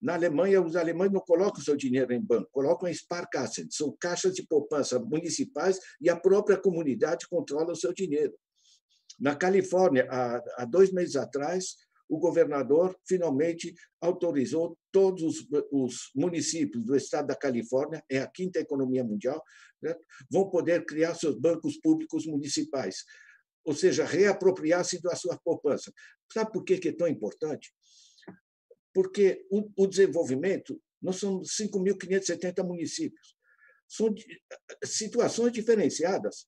Na Alemanha, os alemães não colocam o seu dinheiro em banco, colocam em Sparkassen, são caixas de poupança municipais e a própria comunidade controla o seu dinheiro. Na Califórnia, há 2 meses atrás, o governador finalmente autorizou todos os municípios do estado da Califórnia, é a 5ª economia mundial, né, vão poder criar seus bancos públicos municipais, ou seja, reapropriar-se da sua poupança. Sabe por que é tão importante? Porque o desenvolvimento, nós somos 5.570 municípios, são situações diferenciadas.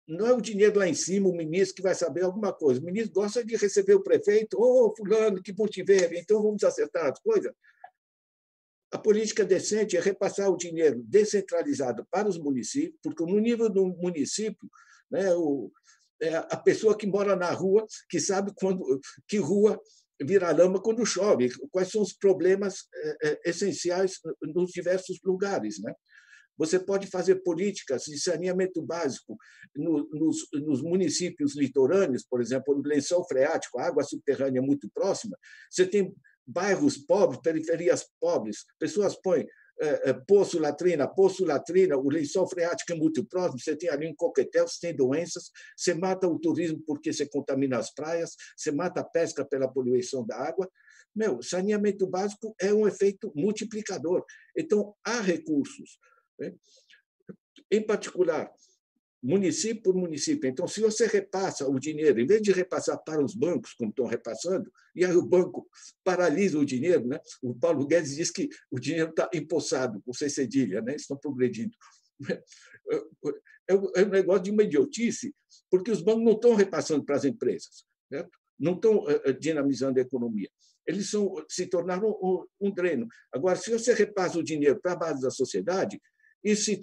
Não é o dinheiro lá em cima, o ministro que vai saber alguma coisa. O ministro gosta de receber o prefeito, fulano, que bom te ver, então vamos acertar as coisas. A política decente é repassar o dinheiro descentralizado para os municípios, porque no nível do município, né, a pessoa que mora na rua, que sabe que rua vira lama quando chove, quais são os problemas essenciais nos diversos lugares, né? Você pode fazer políticas de saneamento básico nos municípios litorâneos, por exemplo, no lençol freático, a água subterrânea é muito próxima. Você tem bairros pobres, periferias pobres, pessoas põem poço, latrina, o lençol freático é muito próximo, você tem ali um coquetel, você tem doenças, você mata o turismo porque você contamina as praias, você mata a pesca pela poluição da água. Saneamento básico é um efeito multiplicador. Então, há recursos. Em particular, município por município. Então, se você repassa o dinheiro, em vez de repassar para os bancos, como estão repassando, e aí o banco paralisa o dinheiro, né? O Paulo Guedes diz que o dinheiro está empossado, com C cedilha, né? Estão progredindo. É um negócio de uma idiotice, porque os bancos não estão repassando para as empresas, certo? Não estão dinamizando a economia. Eles se tornaram um dreno. Agora, se você repassa o dinheiro para a base da sociedade, isso se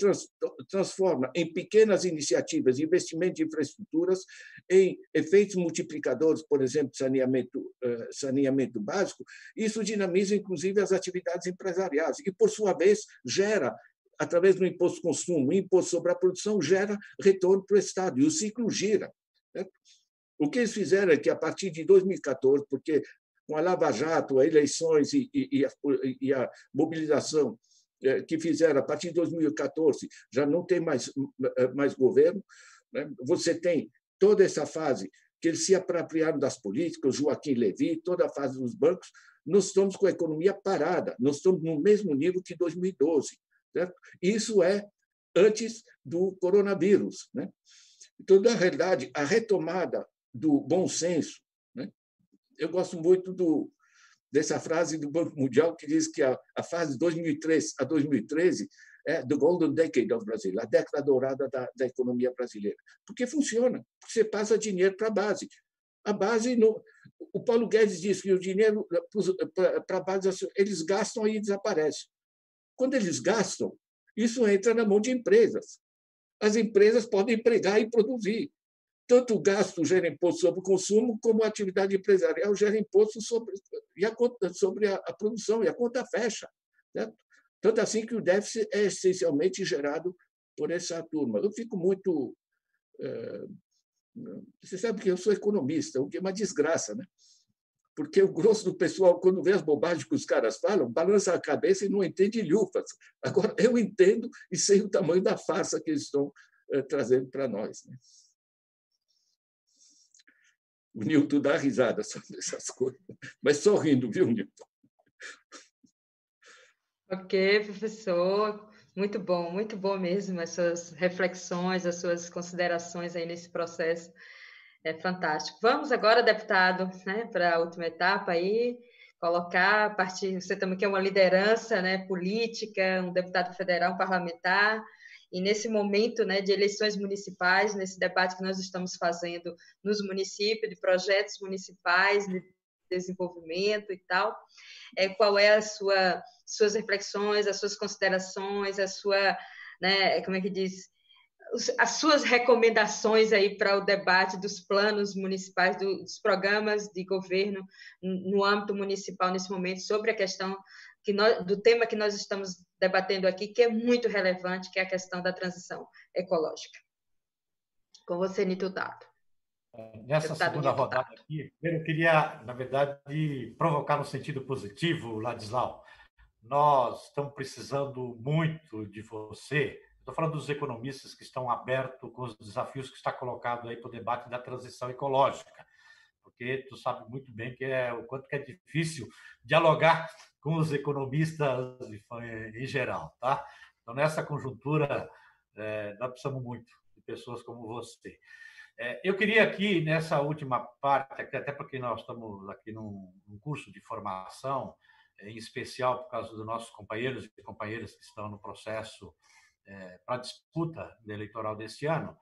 transforma em pequenas iniciativas de investimento de infraestruturas, em efeitos multiplicadores, por exemplo, saneamento básico. Isso dinamiza, inclusive, as atividades empresariais e, por sua vez, gera, através do imposto de consumo, imposto sobre a produção, gera retorno para o Estado, e o ciclo gira. Certo? O que eles fizeram é que, a partir de 2014, porque com a Lava Jato, as eleições e a mobilização que fizeram a partir de 2014, já não tem mais governo, né? Você tem toda essa fase que eles se apropriaram das políticas, Joaquim Levy, toda a fase dos bancos, nós estamos com a economia parada, nós estamos no mesmo nível que 2012. Certo? Isso é antes do coronavírus. Né? Então, na realidade, a retomada do bom senso, né? Eu gosto muito dessa frase do Banco Mundial que diz que a fase de 2003 a 2013 The Golden Decade of Brazil, a década dourada da economia brasileira. Porque funciona, porque você passa dinheiro para a base. A base, o Paulo Guedes disse que o dinheiro para a base, eles gastam e desaparece. Quando eles gastam, isso entra na mão de empresas. As empresas podem empregar e produzir. Tanto o gasto gera imposto sobre o consumo, como a atividade empresarial gera imposto sobre a produção, e a conta fecha. Certo? Tanto assim que o déficit é essencialmente gerado por essa turma. Eu fico muito... Você sabe que eu sou economista, o que é uma desgraça, né? Porque o grosso do pessoal, quando vê as bobagens que os caras falam, balança a cabeça e não entende lhufas. Agora, eu entendo e sei o tamanho da farsa que eles estão trazendo para nós. Né? O Nilton dá risada sobre essas coisas, mas sorrindo, viu, Nilton? Ok, professor. Muito bom mesmo as suas reflexões, as suas considerações aí nesse processo. É fantástico. Vamos agora, deputado, né, para a última etapa aí, colocar a partir, você também que é uma liderança, né, política, um deputado federal, um parlamentar, e nesse momento, né, de eleições municipais, nesse debate que nós estamos fazendo nos municípios, de projetos municipais, de desenvolvimento e tal, qual é a suas reflexões, as suas considerações, a sua, né, como é que diz, as suas recomendações aí para o debate dos planos municipais, dos programas de governo no âmbito municipal nesse momento, sobre a questão do tema que nós estamos debatendo aqui, que é muito relevante, que é a questão da transição ecológica. Com você, Nito Dado. Nessa segunda rodada aqui, eu queria, na verdade, provocar no sentido positivo, Ladislau. Nós estamos precisando muito de você. Estou falando dos economistas que estão abertos com os desafios que está colocado aí para o debate da transição ecológica, porque tu sabe muito bem o quanto que é difícil dialogar com os economistas em geral, tá? Então, nessa conjuntura, nós precisamos muito de pessoas como você. Eu queria aqui, nessa última parte, até porque nós estamos aqui num curso de formação, em especial por causa dos nossos companheiros e companheiras que estão no processo para a disputa eleitoral desse ano,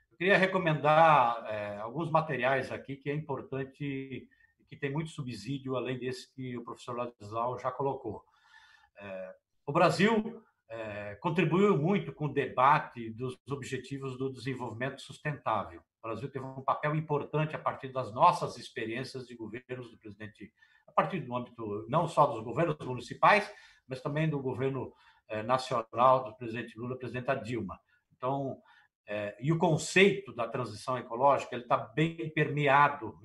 eu queria recomendar alguns materiais aqui que é importante e que tem muito subsídio, além desse que o professor Ladislau já colocou. O Brasil contribuiu muito com o debate dos objetivos do desenvolvimento sustentável. O Brasil teve um papel importante a partir das nossas experiências de governos do presidente, a partir do âmbito não só dos governos municipais, mas também do governo nacional do presidente Lula, presidenta Dilma. Então, e o conceito da transição ecológica ele está bem permeado,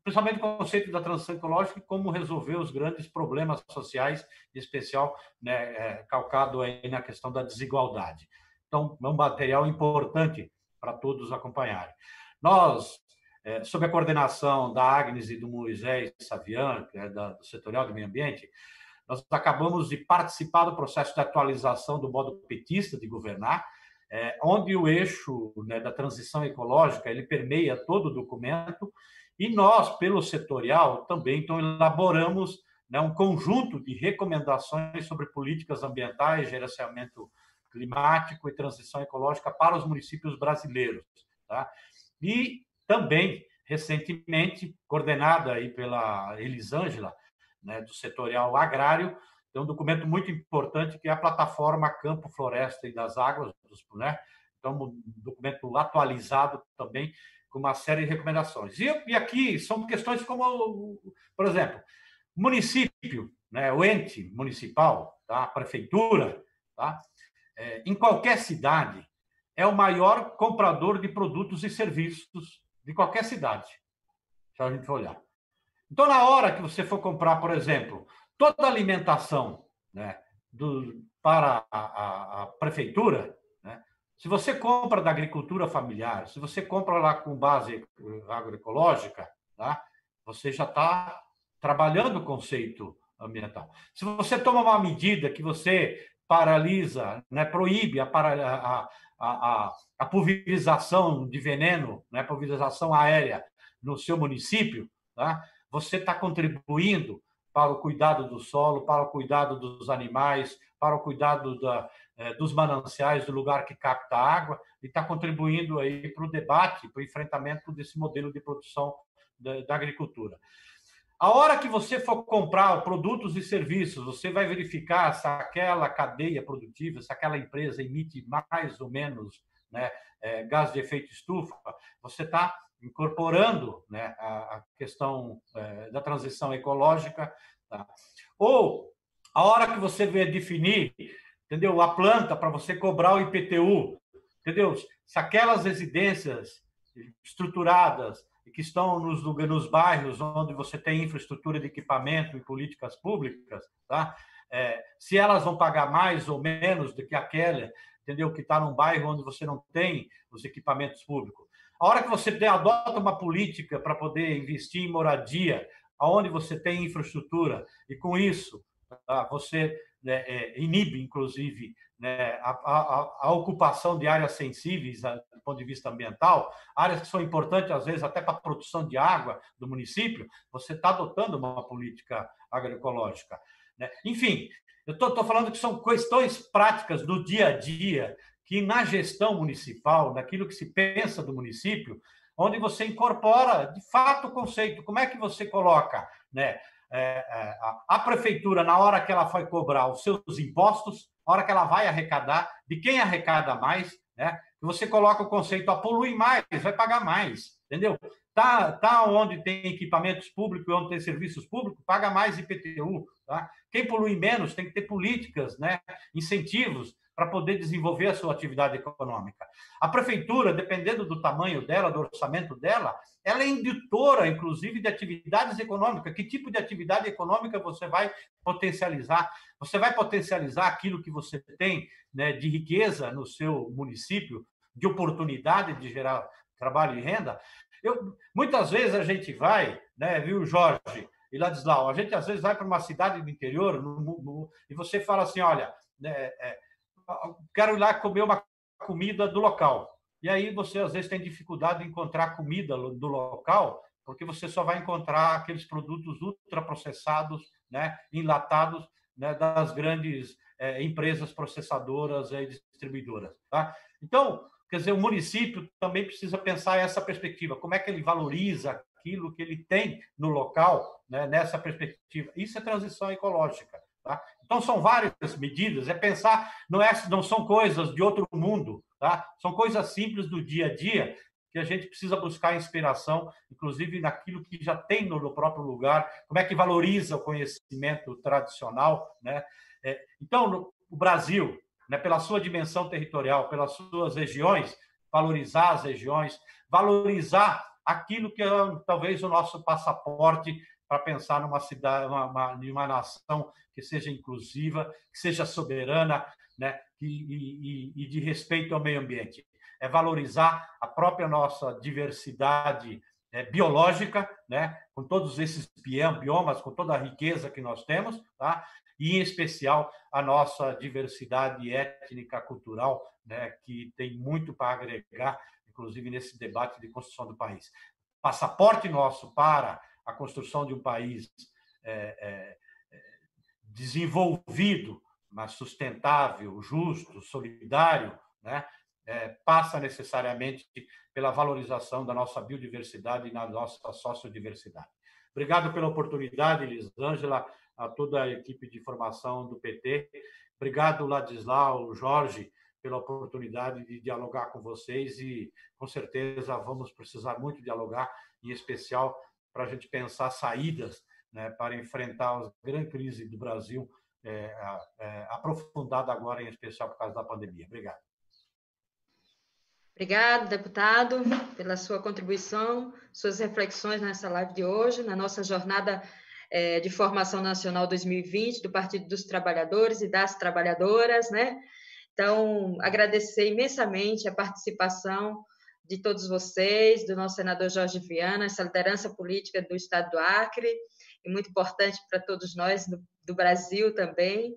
principalmente o conceito da transição ecológica e como resolver os grandes problemas sociais, em especial calcado aí na questão da desigualdade. Então, é um material importante para todos acompanharem. Nós, sob a coordenação da Agnes e do Moisés Savian, que é do Setorial do Meio Ambiente, nós acabamos de participar do processo de atualização do modo petista de governar, onde o eixo da transição ecológica ele permeia todo o documento, e nós, pelo setorial, também então, elaboramos um conjunto de recomendações sobre políticas ambientais, gerenciamento climático e transição ecológica para os municípios brasileiros. Tá? E também, recentemente, coordenada aí pela Elisângela, do setorial agrário, tem um documento muito importante que é a plataforma Campo, Floresta e das Águas, então um documento atualizado também com uma série de recomendações. E aqui são questões como, por exemplo, o município, o ente municipal, tá? A prefeitura, tá? Em qualquer cidade, é o maior comprador de produtos e serviços de qualquer cidade, se a gente for olhar. Então, na hora que você for comprar, por exemplo, toda a alimentação para a prefeitura, se você compra da agricultura familiar, se você compra lá com base agroecológica, tá? Você já está trabalhando o conceito ambiental. Se você toma uma medida que você paralisa, proíbe a pulverização de veneno, pulverização aérea no seu município, tá? Você está contribuindo para o cuidado do solo, para o cuidado dos animais, para o cuidado dos mananciais, do lugar que capta água, e está contribuindo aí para o debate, para o enfrentamento desse modelo de produção da agricultura. A hora que você for comprar produtos e serviços, você vai verificar se aquela cadeia produtiva, se aquela empresa emite mais ou menos, né, gás de efeito estufa, você está incorporando, né, a questão da transição ecológica. Tá? Ou a hora que você vai definir, entendeu, a planta para você cobrar o IPTU, entendeu? Se aquelas residências estruturadas que estão nos bairros onde você tem infraestrutura de equipamento e políticas públicas, tá? Se elas vão pagar mais ou menos do que aquela, entendeu, que está num bairro onde você não tem os equipamentos públicos. A hora que você adota uma política para poder investir em moradia, aonde você tem infraestrutura, e com isso tá, você inibe, inclusive, né, a ocupação de áreas sensíveis do ponto de vista ambiental, áreas que são importantes, às vezes, até para a produção de água do município, você está adotando uma política agroecológica. Né? Enfim, eu estou falando que são questões práticas do dia a dia, que na gestão municipal, naquilo que se pensa do município, onde você incorpora, de fato, o conceito. Como é que você coloca, né, a prefeitura, na hora que ela vai cobrar os seus impostos, na hora que ela vai arrecadar, de quem arrecada mais, né? Você coloca o conceito, polui mais, vai pagar mais, entendeu? Tá onde tem equipamentos públicos, onde tem serviços públicos, paga mais IPTU. Tá? Quem polui menos tem que ter políticas, né? Incentivos para poder desenvolver a sua atividade econômica. A prefeitura, dependendo do tamanho dela, do orçamento dela, ela é indutora, inclusive, de atividades econômicas. Que tipo de atividade econômica você vai potencializar? Você vai potencializar aquilo que você tem, né, de riqueza no seu município, de oportunidade de gerar trabalho e renda? Muitas vezes a gente vai, né, viu, Jorge e Ladislau, a gente às vezes vai para uma cidade do interior e você fala assim, olha, quero ir lá comer uma comida do local. E aí você, às vezes, tem dificuldade de encontrar comida do local, porque você só vai encontrar aqueles produtos ultraprocessados, né, enlatados, né, das grandes empresas processadoras e distribuidoras. Tá? Então, quer dizer, o município também precisa pensar essa perspectiva. Como é que ele valoriza aquilo que ele tem no local, né, nessa perspectiva? Isso é transição ecológica. Tá? Então, são várias medidas, pensar, não são coisas de outro mundo, tá? São coisas simples do dia a dia que a gente precisa buscar inspiração, inclusive naquilo que já tem no próprio lugar, como é que valoriza o conhecimento tradicional. Né? Então, o Brasil, né, pela sua dimensão territorial, pelas suas regiões, valorizar as regiões, valorizar aquilo que é talvez o nosso passaporte para pensar numa cidade, numa nação que seja inclusiva, que seja soberana, né, e de respeito ao meio ambiente. É valorizar a própria nossa diversidade biológica, né, com todos esses biomas, com toda a riqueza que nós temos, tá? E, em especial, a nossa diversidade étnica, cultural, né, que tem muito para agregar, inclusive nesse debate de construção do país. Passaporte nosso para a construção de um país desenvolvido, mas sustentável, justo, solidário, né? Passa necessariamente pela valorização da nossa biodiversidade e da nossa sociodiversidade. Obrigado pela oportunidade, Elisângela, a toda a equipe de formação do PT. Obrigado, Ladislau, Jorge, pela oportunidade de dialogar com vocês e, com certeza, vamos precisar muito dialogar, em especial para a gente pensar saídas, né, para enfrentar a grande crise do Brasil, aprofundada agora, em especial por causa da pandemia. Obrigado. Obrigado, deputado, pela sua contribuição, suas reflexões nessa live de hoje, na nossa jornada de formação nacional 2020 do Partido dos Trabalhadores e das Trabalhadoras, né? Então, agradecer imensamente a participação de todos vocês, do nosso senador Jorge Viana, essa liderança política do Estado do Acre, e muito importante para todos nós do Brasil também.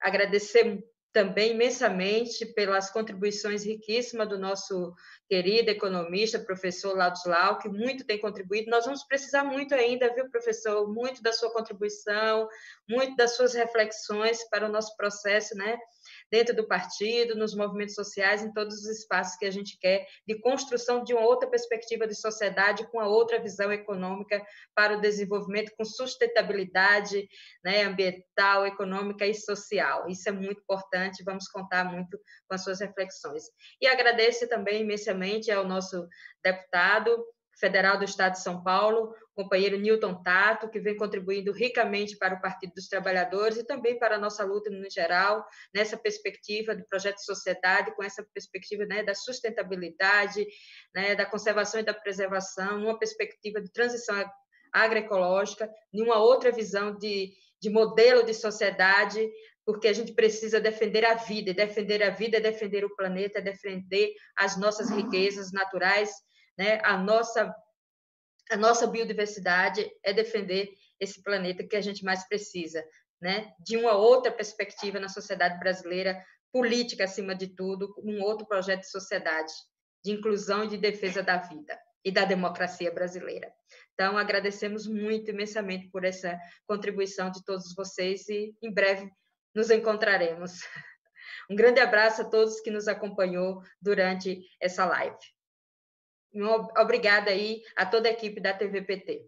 Agradecer também imensamente pelas contribuições riquíssimas do nosso querido economista, professor Ladislau, que muito tem contribuído. Nós vamos precisar muito ainda, viu, professor? Muito da sua contribuição, muito das suas reflexões para o nosso processo, né? Dentro do partido, nos movimentos sociais, em todos os espaços que a gente quer, de construção de uma outra perspectiva de sociedade, com a outra visão econômica para o desenvolvimento, com sustentabilidade, né, ambiental, econômica e social. Isso é muito importante, vamos contar muito com as suas reflexões. E agradeço também imensamente ao nosso deputado federal do Estado de São Paulo, companheiro Newton Tato, que vem contribuindo ricamente para o Partido dos Trabalhadores e também para a nossa luta no geral, nessa perspectiva do projeto de sociedade, com essa perspectiva, né, da sustentabilidade, né, da conservação e da preservação, numa perspectiva de transição agroecológica, numa outra visão de modelo de sociedade, porque a gente precisa defender a vida, e defender a vida é defender o planeta, é defender as nossas riquezas naturais, né? A nossa biodiversidade, é defender esse planeta que a gente mais precisa, né? De uma outra perspectiva na sociedade brasileira, política acima de tudo, um outro projeto de sociedade, de inclusão e de defesa da vida e da democracia brasileira. Então, agradecemos muito, imensamente, por essa contribuição de todos vocês e, em breve, nos encontraremos. Um grande abraço a todos que nos acompanhou durante essa live. Obrigada aí a toda a equipe da TVPT.